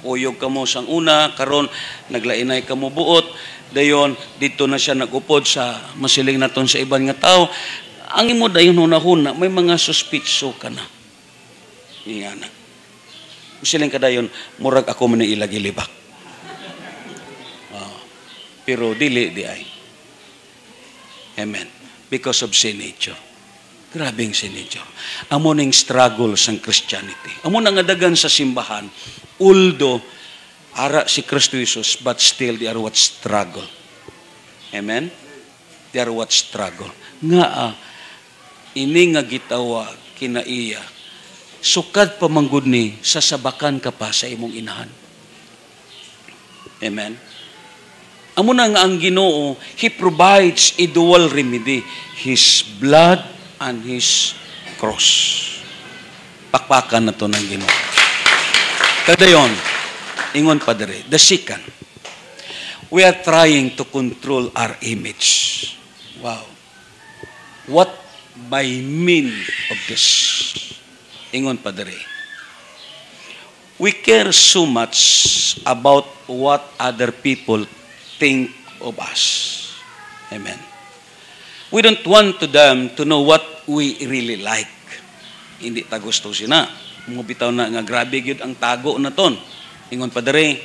kuyog ka mo sang una, karon naglainay ka mo buot, dayon dito na siya nagupod sa masiling naton sa iban nga tao. Ang imo dayon hunahuna, may mga suspicious ka na. Ingana. Siling kadayon, murag ako man ilagilibak. Pero dili di ay. Amen. Because of sin nature. Grabing sin nature. Amo ning struggle sang Christianity. Amo nang adagan sa simbahan. Uldo, ara si Kristo Jesus, but still they are what struggle. Amen? They are what struggle. Nga ini nga gitawa kinaiya. Sukad pa manggod ni, sasabakan ka pa sa imong inahan. Amen? Amo na nga ang Ginoo, He provides a dual remedy. His blood and His cross. Pakpakan na to ng Ginoo. Kadayon, ingon pa dere, the second, we are trying to control our image. Wow. What by mean of this? Ingon pa dere. We care so much about what other people think of us. Amen. We don't want to them to know what we really like. Hindi ta gusto sina. Mubitaw na nga grabe gyud ang tago na ton. Ingon pa dere.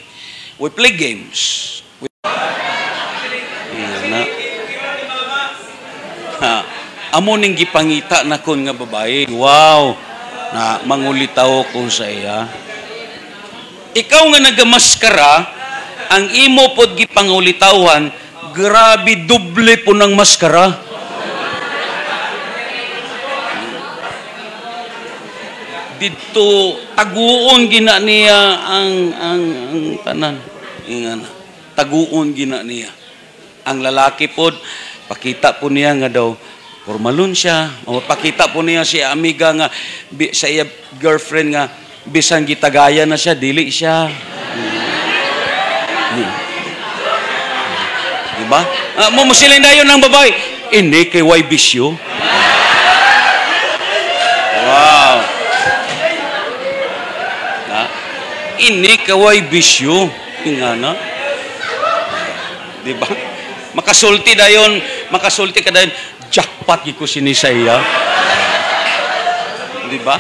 We play games. Amo ning gipangita na kon nga babae. Wow. Na mangulitaw ko sa iya. Ikaw nga nagamaskara, ang imo pod gipangulitawan, grabe doble po ng maskara. Dito taguon gina niya ang tanan. Ingana. Taguon gina niya. Ang lalaki pod pakita po niya nga daw formalon siya. Pakita po niya si amiga nga sa iya girlfriend nga bisan gitagaya na siya, dili siya. Diba? Musilin na yun ng babae. Ini kay way bisyo. Wow. Ini kay way bisyo. Ingana. Diba? Makasulti ka dayon, jackpot ko sinisaya. Diba?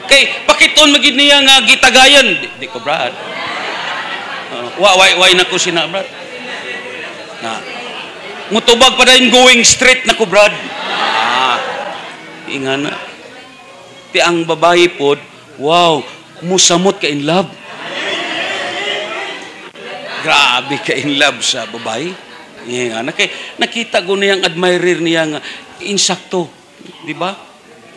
Kay pakiton magid niya nga gitagayan, di ko brad. Why na ko sina brad? Na. Mutubag pa dayon going straight na ko brad. Ingana. Ti ang babae pod, wow, musamot ka in love. Grabe ka in love sa babae. Ingana kay nakita ko niyang admirer niya nga insakto, di ba?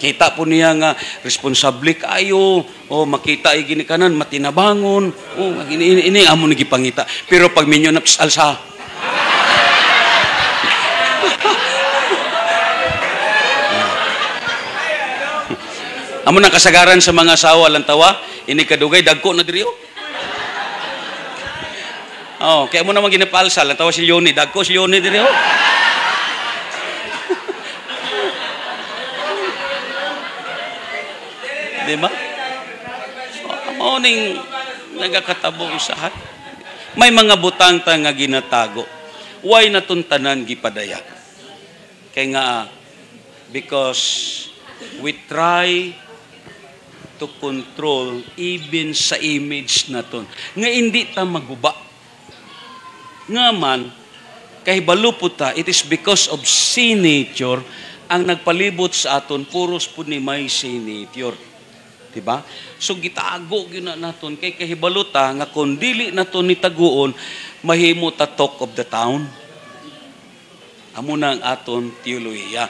Kita po niya nga responsable kayo, makita ay ginikanan matinabangon, ini amo nagipangita. Pero pag minyo na alsa. Amo nang kasagaran sa mga asawa lang tawa, ini kadugay dagko na diri. Kaya mo naman ginapalsa lang tawa si Leonie, dagko si Leonie diri. Di ba? Morning, nagakatabo usahan. May mga butang ta nga ginatago. Why natuntanan gipadaya? Kaya nga, because we try to control even sa image naton. Nga hindi ta maguba. Nga man, kahibalo po ta, it is because of sin nature ang nagpalibot sa aton, puros po ni may sin nature. Diba? So gitago gina naton kay kahibalo ta nga kun dili naton ni taguon mahimo ta talk of the town. Amo na ang aton teolohiya.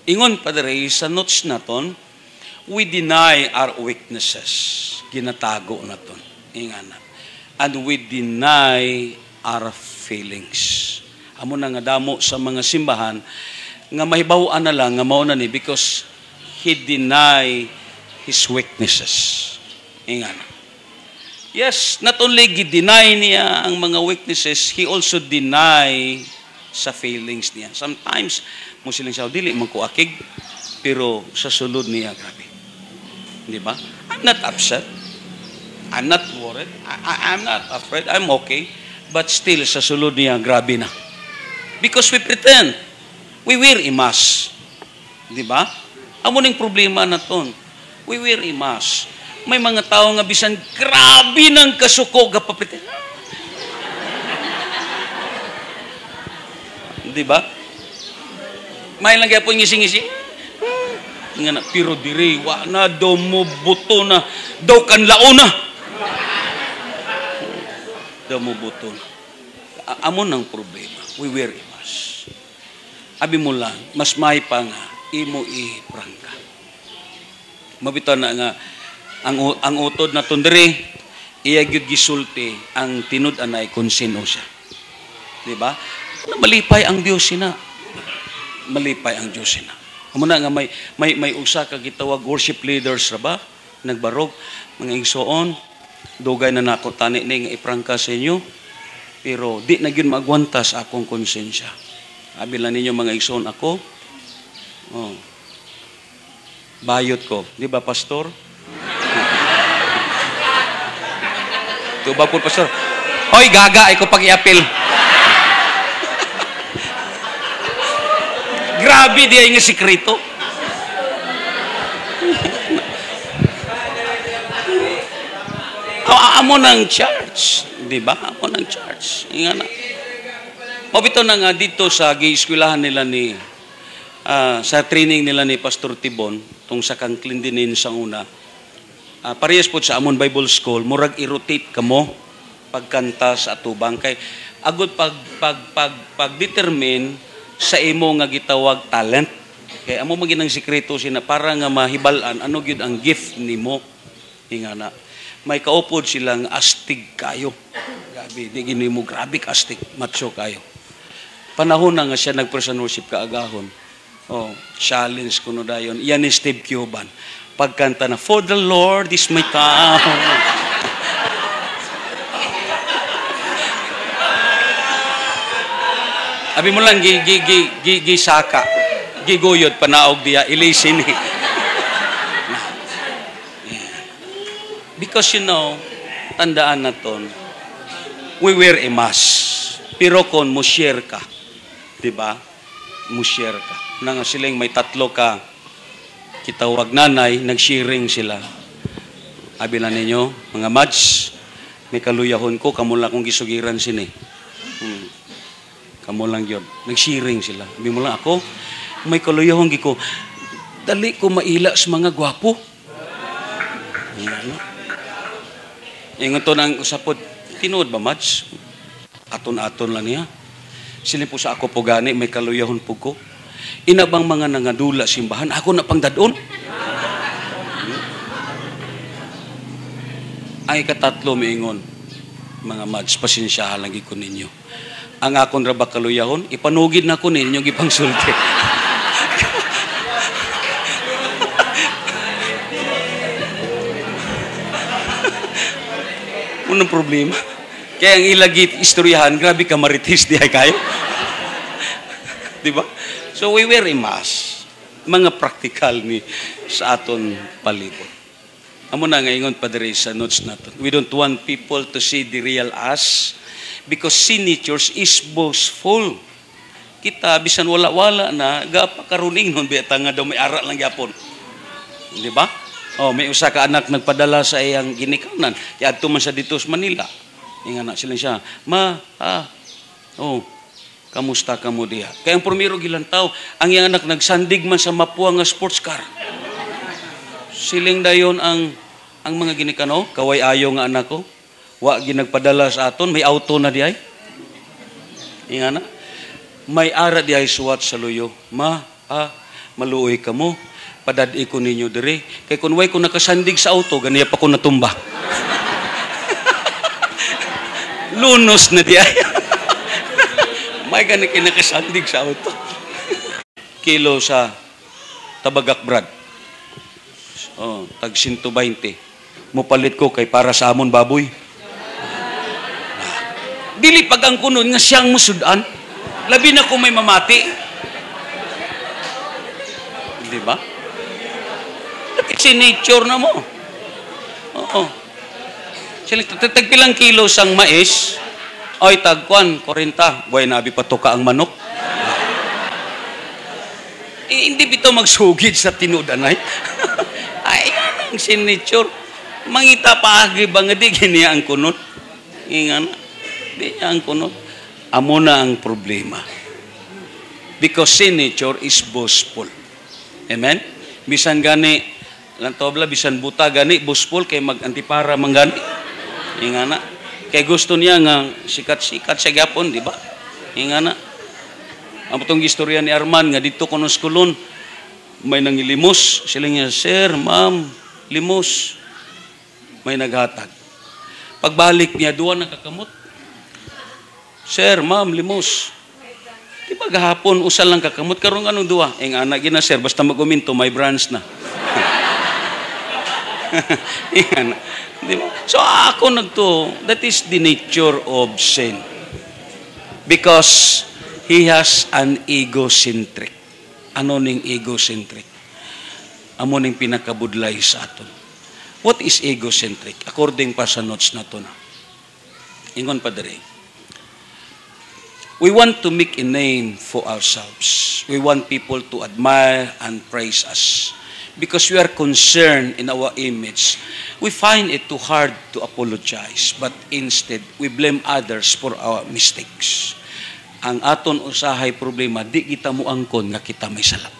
Ingon pa diri sa notes naton, we deny our weaknesses. Ginatago naton. Ingana. And we deny our feelings. Amo na nga damo sa mga simbahan nga mahibaw-an na lang nga mao na ni because he deny his weaknesses. Ingana. Yes, not only gi-deny niya ang mga weaknesses, he also deny sa feelings niya. Sometimes, mo silang siya, dili man ko akig, pero sa sulod niya, grabe. Di ba? I'm not upset. I'm not worried. I'm not afraid. I'm okay. But still, sa sulod niya, grabe na. Because we pretend. We wear a mask. Di ba? Amo ning problema na ton. We wear a mask. May mga tao nga bisan grabe ng kasuko gapapit. Di ba? May lang gyapon ngisi-ngisi. Nga na pero diri wa na daw mo buto na daw kanlao na. Daw mo buto na. Amo nang problema. We wear a mask. Abi mo lang, mas may pa nga imo i-prangka. Mabitaw na nga ang utod na tundiri iya gyud gisulti ang tinud-anay kung sino siya. Di ba? Malipay ang Dios sina. Malipay ang Dios sina. Amo na nga may usa ka gitawag worship leaders ra ba nagbarog mga igsoon dugay na nako tani ni nga iprangka sa inyo pero di na gyud magwanta sa akong konsensya. Abi lang ninyo mga igsoon ako. Oh. Bayot ko. Di ba, pastor? Ito ba po, pastor? Hoy, gaga, ay ko pag-i-apil. Grabe, di ay nga sikrito. Amo ng church. Di ba? Amo ng church. Nga na. Mabito na nga dito sa gi-eskwelahan nila ni sa training nila ni Pastor Tibon tung sa kang klindinin sa una parehas po sa amon Bible School murag i-rotate kamo pagkanta sa atubang kay agud pag determine sa imo nga gitawag talent kay amo maginang sikreto sina para nga mahibal-an ano gyud ang gift nimo ingana may kaupod silang astig kayo grabe di gini mo grabe astig macho kayo panahon na nga siya nag-person worship kaagahon. Oh, challenge ko no dayon. Yan ni Steve Cuban. Pagkanta na, For the Lord is my town. Abi mo lang, gisaka. Giguyod, panaog diya, ilisin. Because you know, tandaan na ton, we wear a mask. Pero kung mo share ka, diba? Mo share ka. Nang siling may tatlo ka kitawag nanay, nag-sharing sila. Abi lang ninyo, mga mads, may kaluyahon ko, kamo lang akong gisugiran sini. Kamo lang yun. Nag-sharing sila. Abi mo lang ako, may kaluyahon ko, dali ko maila sa mga gwapo. Ingon to ng usapod, tinuod ba mads? Aton-aton lang niya. Sila po sa ako po gani, may kaluyahon po ko. Inabang mga nangadula simbahan, ako na pang dadon. Ay katatlo miingon, mga mads, pasensyahan lagi ko ninyo. Ang akong raba kaluyahon, ipanugid na ko ninyo gipang sulti. Unang problema. Kaya ang ilagit istoryahan, grabe ka maritis di ay kayo. Diba? So we wear a mask. Mga practical ni sa aton palibot. Amo na ngayon pa diri sa notes natin. We don't want people to see the real us because signatures is boastful. Kita bisan wala-wala na gapakaruning nun beta nga daw may ara lang gyapon. Di ba? Oh, may usa ka anak nagpadala sa iyang ginikanan. Kaya adto man sa dito sa Manila. Inga na sila siya. Kamusta ka mo diha? Kaya ang primero gilantaw, ang iyang anak nagsandig man sa Mapua nga sports car. Siling dayon ang mga ginikano, kaway ayo nga anak ko. Wa ginagpadala sa aton, may auto na diay. Inga na. May ara diay suwat sa luyo. Maluoy ka mo. Padadi ko ninyo dire. Kay kung way ko nakasandig sa auto, ganiya pa ko natumba. Lunos na diay. May gani kinakasandig sa auto. Kilo sa tabagak brad. Tag 120. Mupalit ko kay para sa amon baboy. Dili pag ang kunon nga siyang musudan. Labi na kung may mamati. Di ba? Si nature na mo. Oo. Sila tagpilang kilo sang mais. Oy, tagkuan, 40. Buhay na abi patuka ang manok. Hindi bito magsugid sa tinudanay. Ay, ang signature. Mangita paagi ba nga di giniya ang kunot? Ingan, di niya ang kunot. Amo na ang problema. Because signature is boastful. Amen? Bisan gani, lantobla, bisan buta gani, boastful, kay mag-antipara manggani. Ingan na. Kay gusto niya nga sikat-sikat sa gapon, di ba? Ingan na. Ang putong istorya ni Arman, nga dito kunos kulon, may nangilimos. Sila niya, sir, ma'am, limos. May naghatag. Pagbalik niya, duwa nakakamot. Sir, ma'am, limos. Di ba gahapon, usal lang kakamot. Karong anong duwa? Nga anak gina, sir, basta mag-uminto, may branch na. Diba? So ako that is the nature of sin. Because he has an egocentric. Ano ning egocentric? Amo ning pinakabudlay sa aton. What is egocentric? According pa sa notes na to na. Ingon pa diri. We want to make a name for ourselves. We want people to admire and praise us. Because we are concerned in our image. We find it too hard to apologize. But instead, we blame others for our mistakes. Ang aton usahay problema, di kita mo angkon nga kita may sala.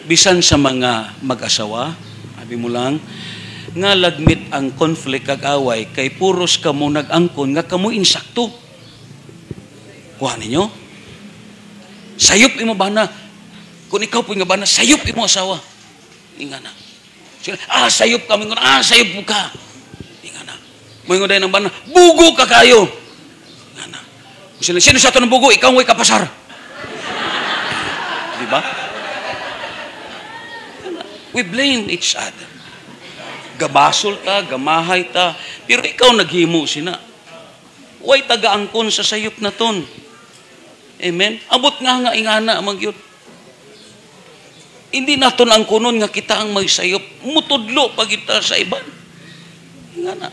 Bisan sa mga mag-asawa, sabi mo lang, nga lagmit ang conflict kag away, kay puros kamo nag-angkon nga kamo insakto. Kuha ninyo? Sayop imo ba na? Kung ikaw po nga ba na, sayop imo asawa. Inga na. Sila, sayop ka. Mingon, sayop mo ka. Inga na. Mingon dahil ng ba na, bugo ka kayo. Inga na. Sila, sino sa ito ng bugo? Ikaw may kapasar. Diba? We blame each other. Gabasol ta, gamahay ta, pero ikaw naghimo sina. Way taga-angkon sa sayop na ton. Amen? Abot nga ingana magyud. Hindi naton ang kunon nga kita ang may sayop. Mutudlo pa kita sa iban. Ingana.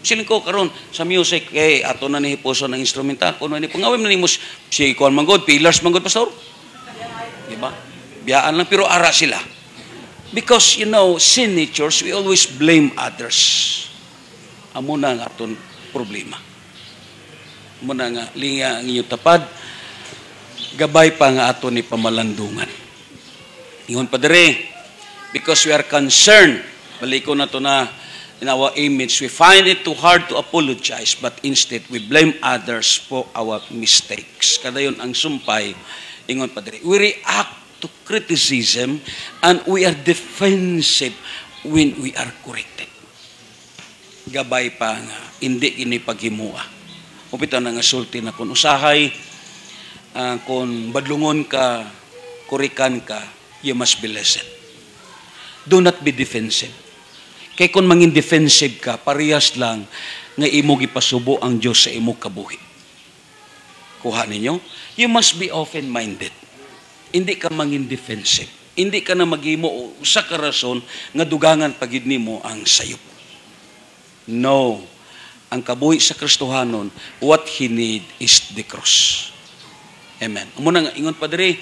Siling ko karon sa music, ato na ni hiposo ng instrumental. Kuno ni pangawim na ni mus si kuan manggod, pillars manggod pastor. Diba? Biyaan lang pero ara sila. Because, sin natures, we always blame others. Amo na nga aton problema. Amo na nga, linga ang inyong tapad, gabay pa nga aton ni pamalandungan. Ingon pa dere, because we are concerned, baliko na to na, in our image, we find it too hard to apologize, but instead, we blame others for our mistakes. Kada yun ang sumpay, ingon pa dere, we react to criticism and we are defensive when we are corrected. Gabay pa nga, hindi kini paghimua. Upita na nga sulti na kung usahay, kung badlungon ka, kurikan ka, you must be listened. Do not be defensive. Kaya kung mangin defensive ka, parehas lang nga imo gipasubo ang Diyos sa imo kabuhi. Kuha ninyo? You must be open-minded. Hindi ka mangin defensive. Hindi ka na maghimo usa ka rason nga dugangan pagid nimo ang sayop. No. Ang kabuhi sa Kristohanon, what he need is the cross. Amen. Amo na nga ingon pa diri,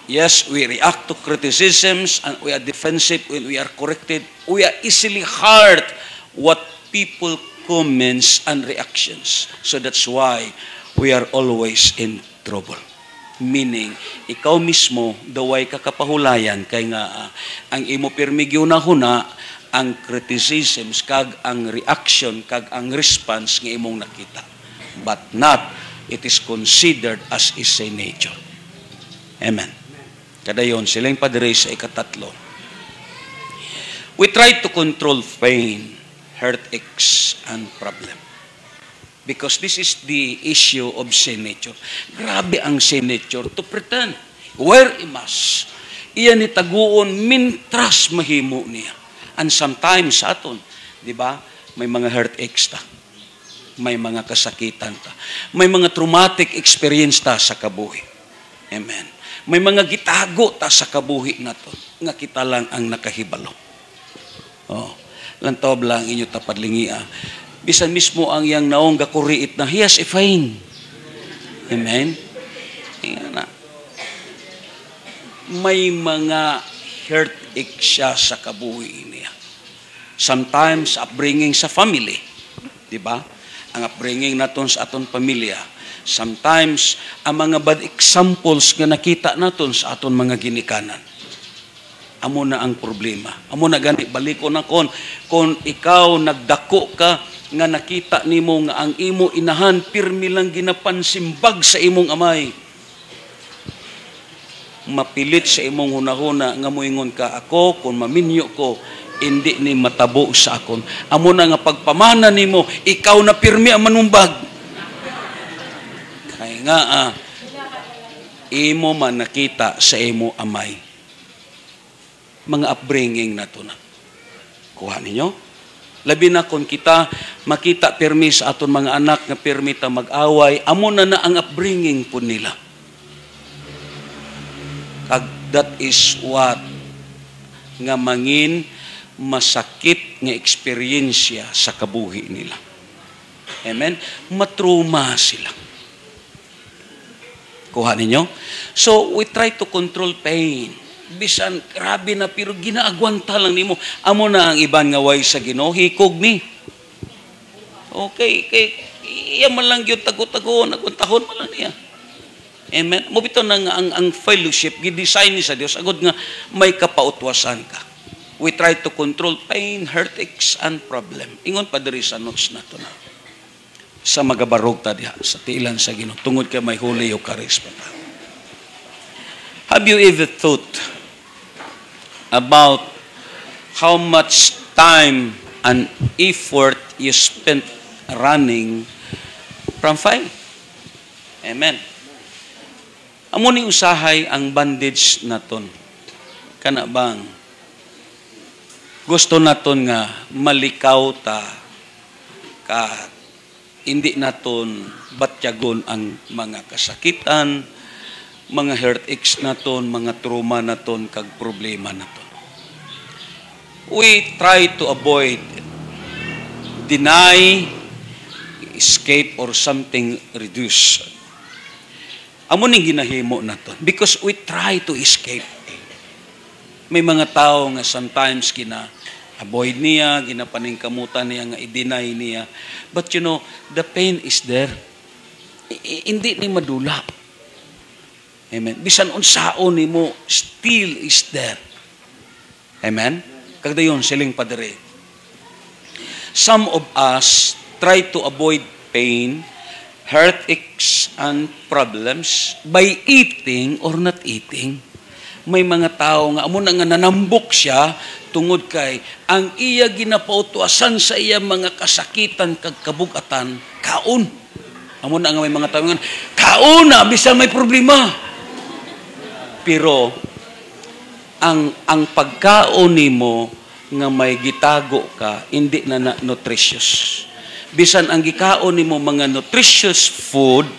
yes, we react to criticisms and we are defensive when we are corrected. We are easily hurt what people comments and reactions. So that's why we are always in trouble. Meaning, ikaw mismo, daway ka kapahulayan, kay nga ang imo pirmi gyunahuna, ang criticisms, kag ang reaction, kag ang response nga imong nakita. But not, it is considered as is a nature. Amen. Kadayon, silang padre sa ikatatlo. We try to control pain, heartaches, and problem. Because this is the issue of sin nature. Grabe ang sin nature to pretend. Where imas, iyan ni taguon mintras mahimo niya. And sometimes aton, di ba, may mga heartaches ta. May mga kasakitan ta. May mga traumatic experience ta sa kabuhi. Amen. May mga gitago ta sa kabuhi nato nga kita lang ang nakahibalo. Oh, lantaw lang inyo tapadlingia. Bisan mismo ang yang naong gakuriit na he has a fine. Amen. Na. May mga heartache siya sa kabuhi niya. Sometimes upbringing sa family, di ba? Ang upbringing naton sa aton pamilya. Sometimes ang mga bad examples nga nakita naton sa aton mga ginikanan. Amo na ang problema. Amo na gani baliko na kon ikaw nagdako ka nga nakita nimo nga ang imo inahan pirmi lang ginapansimbag sa imong amay. Mapilit sa imong hunahuna nga moingon ka, ako kung maminyo ko hindi ni matabo sa akon. Amo na nga pagpamana nimo, ikaw na pirmi ang manumbag. Kaya nga imo man nakita sa imo amay. Mga upbringing na to na. Kuha ninyo? Labi na kung kita makita pirmi sa aton mga anak nga pirmi ta mag-away, amo na ang upbringing po nila. That is what nga mangin masakit nga eksperyensya sa kabuhi nila. Amen? Matruma sila. Kuha ninyo? So, we try to control pain. Bisan, grabe na, pero ginaagwanta lang nimo. Amo na ang iban nga way sa Ginoo, hikog ni. Okay, iya man lang yun, tago-tago, nagwantahon man lang niya. Amen? Mubito na nga ang fellowship, gidesign ni sa Dios agud nga may kapautwasan ka. We try to control pain, heartaches, and problem. Ingon pa diri sa notes na to na. Sa magabarog ta diha, sa tiilan sa Ginoo. Tungod kay may Holy Eucharist pa ta. Have you ever thought about how much time and effort you spent running from fire? Amen. Amo ni usahay ang bandage naton. Kana bang gusto naton nga malikaw ta ka hindi naton batyagon ang mga kasakitan, mga heartaches naton, mga trauma naton kag problema naton. We try to avoid, deny, escape or something reduce. Amo ning ginahimo naton because we try to escape. May mga tao nga sometimes avoid niya, ginapaningkamutan niya nga i-deny niya. But you know, the pain is there. Hindi ni madula. Amen. Bisan unsaon nimo still is there. Amen. Kagdayon siling padre. Some of us try to avoid pain, heartaches, and problems by eating or not eating. May mga tao nga amo na nga nanambok siya tungod kay ang iya ginapautuasan sa iya mga kasakitan kag kabugatan kaon. Amo na nga may mga tao nga kaon na bisan may problema. Pero ang pagkaon nimo nga may gitago ka hindi na nutritious. Bisan ang gikaon nimo mga nutritious food,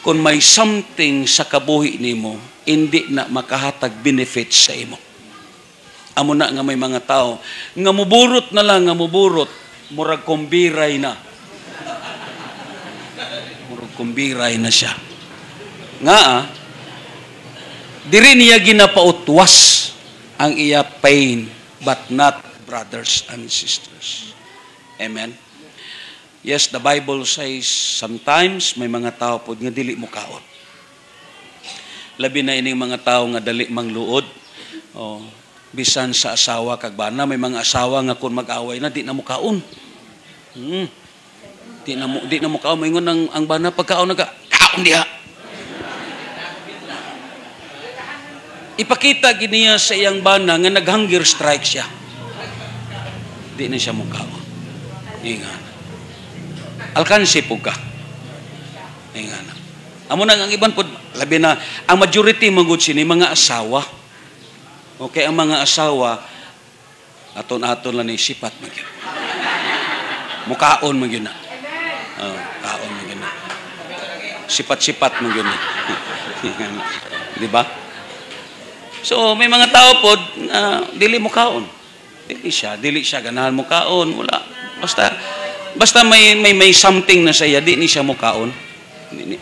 kung may something sa kabuhi nimo, hindi na makahatag benefits sa imo. Amo na nga may mga tao nga muburot na lang, nga muburot, murag kumbiray na. Murag kumbiray na siya. Nga diri niya ginapautwas ang iya pain, but not brothers and sisters. Amen. Yes, the Bible says sometimes may mga tao po nga dili mo kaon. Labi na ining mga tao nga dali mangluod. Oh, bisan sa asawa kag bana, may mga asawa nga kun mag-away na di na mo kaon. Di na mo kaon, moingon ang bana pagkaon naga kaon diha. Ipakita giniya sa iyang bana nga nag-hunger strike siya. Di na siya mo kaon. Ingan. Alkansi po ka. Ingan. Amo nang ang iban po, labi na, ang majority manggod sini mga asawa. Okay, ang mga asawa, aton-aton lang ni sipat magyud. Mukaon magyud na. Kaon magyud na. Sipat-sipat magyud na. Di ba? So, may mga tao po, dili mo kaon. Dili siya ganahan mo kaon. Wala. Basta may something na siya, di ni siya mo kaon.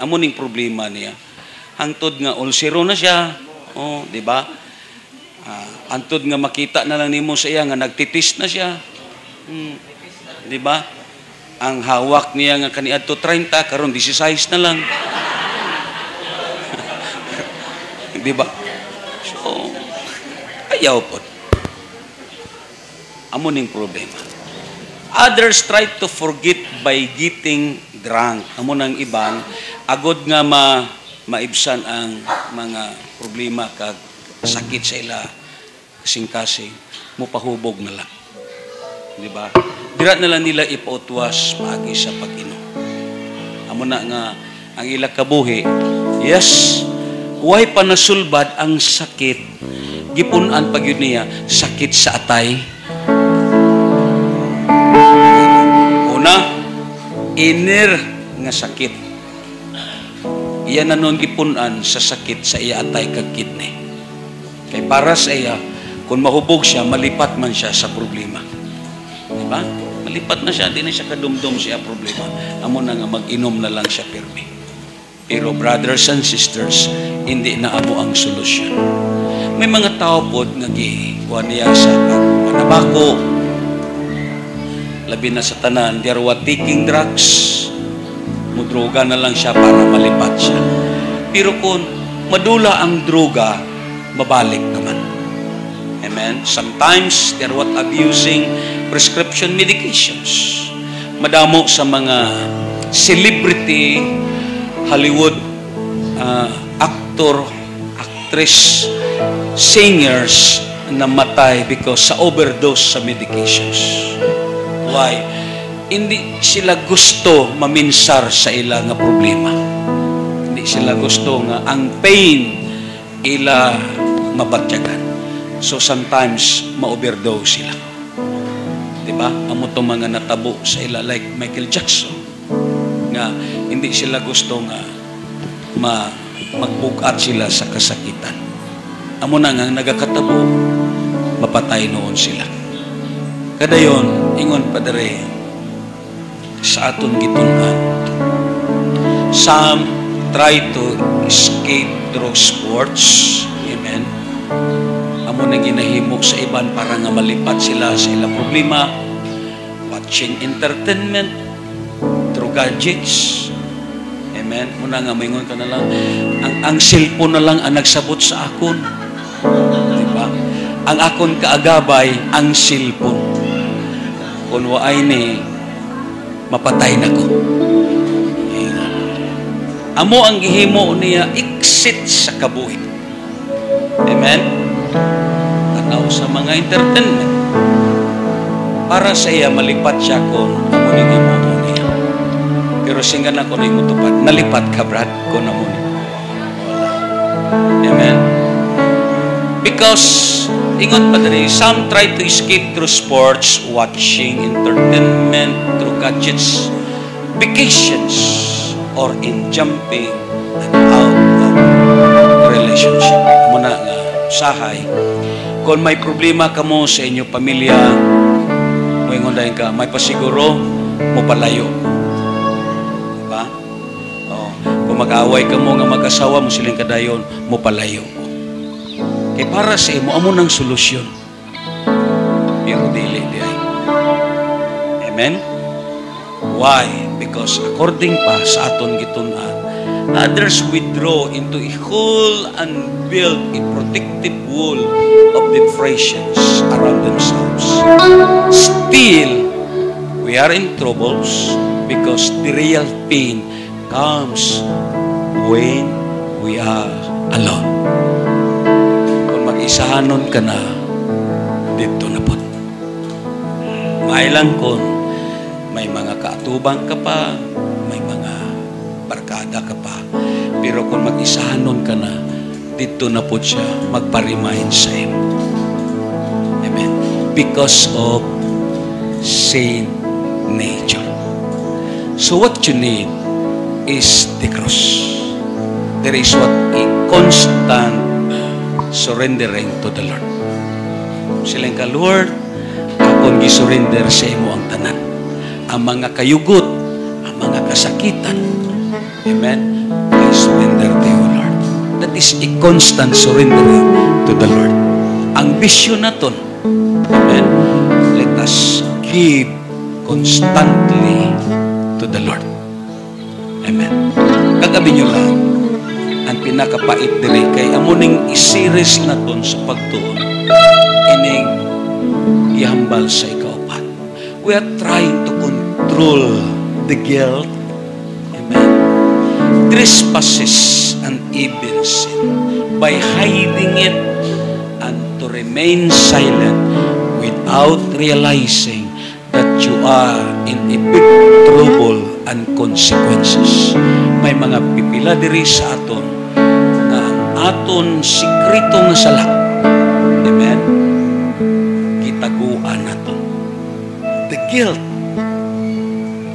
Amo ning problema niya. Hangtod nga ulsero na siya. Oh, di ba? Hangtod nga makita na lang nimo sa iya nga nagtitis na siya. Di ba? Ang hawak niya nga kaniadto 30 karon 16 na lang. Di ba? So, ayaw po. Amo ning problema. Others try to forget by getting drunk. Amo nang iban, agod nga maibsan ang mga problema kag sakit sa ila kasing-kasing, mupahubog na lang. Di ba? Dira na lang nila ipautwas paagi sa pag-inom. Amo na nga ang ila kabuhi. Yes, huway pa nasulbad ang sakit. Gipunan pag yun niya, sakit sa atay. Inner nga sakit. Iya na nun gipunan sa sakit sa iya atay kag kidney. Kay para sa iya, kung mahubog siya, malipat man siya sa problema. Diba? Malipat na siya, di na siya kadumdum siya problema. Amo na nga mag-inom na lang siya pirmi. Pero brothers and sisters, hindi na amo ang solusyon. May mga tao po nga giwan niya sa panabako, labi na sa tanan, they are taking drugs. Mudroga na lang siya para malipat siya. Pero kung madula ang droga, mabalik naman. Amen? Sometimes, they are abusing prescription medications. Madamo sa mga celebrity, Hollywood actor, actress, singers na matay because sa overdose sa medications. Why? Hindi sila gusto maminsar sa ila nga problema. Hindi sila gusto nga ang pain ila mabatyagan. So sometimes ma-overdose sila. Diba? Amo to mga natabo sa ila like Michael Jackson nga hindi sila gusto nga magbugat sila sa kasakitan. Amo na nga nagakatabo, mapatay noon sila. Kadayon, ingon pa dere sa aton gitunan. Some try to escape through sports. Amen. Amo na ginahimo sa iban para nga malipat sila sa ilang problema. Watching entertainment through gadgets. Amen. Muna nga maingon ka na lang. Ang cellphone na lang ang nagsabot sa akon. Diba? Ang akon kaagabay, ang cellphone. Kung waay ni, mapatay na ko. Amo ang gihimo niya, exit sa kabuhi. Amen? Tanaw sa mga entertainment. Para sa iya, malipat siya kung amo ni gihimo niya. Pero singgan ako na imutupad. Nalipat ka, Brad, kung amo ni. Amen? Because ingon pa diri, some try to escape through sports, watching entertainment, through gadgets, vacations, or in jumping out of relationship. Muna nga, Sahay. Kung may problema ka mo sa inyong pamilya, moingon dayon ka, may pasiguro, mo palayo. Diba? Oh. Kung mag-away ka mo nga mag-asawa mo siling kadayon, mo palayo. Kaya para sa imo, amo ng solusyon. Pero dili di ay. Amen? Why? Because according pa sa aton gitunan, others withdraw into a whole and build a protective wall of depressions around themselves. Still, we are in troubles because the real pain comes when we are alone. Kung mag-isahanon ka na, dito na po. Mailang kung may mga kaatubang ka pa, may mga barkada ka pa, pero kung mag-isahanon ka na, dito na po siya magpa-remind sa iyo. Amen. Because of sin nature. So what you need is the cross. There is what a constant surrendering to the Lord. Silang ka, Lord, akong gisurrender sa imo ang tanan. Ang mga kayugot, ang mga kasakitan. Amen. I surrender to you, Lord. That is a constant surrendering to the Lord. Ang bisyon naton. Amen. Let us give constantly to the Lord. Amen. Kagabi nyo lang, ang pinakapait diri kay amuning isiris naton sa pagtuon ining ihambal sa ikaupat. We are trying to control the guilt, amen, trespasses and even sin by hiding it and to remain silent without realizing that you are in a big trouble and consequences. May mga pipila diri sa aton na ang aton sikreto nga sala, amen, kitaguan naton. The guilt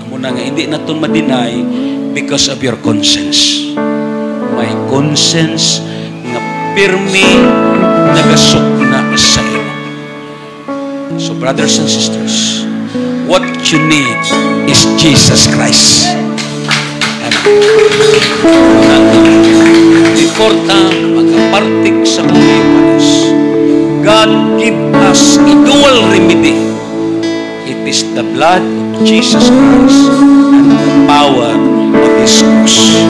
amo na nga hindi naton ma-deny because of your conscience. May conscience nga pirmi nagasukna sa iyo. So brothers and sisters, what you need is Jesus Christ. Before magkapartik sa Pilipinas, God give us a dual remedy. It is the blood of Jesus Christ and the power of His cross.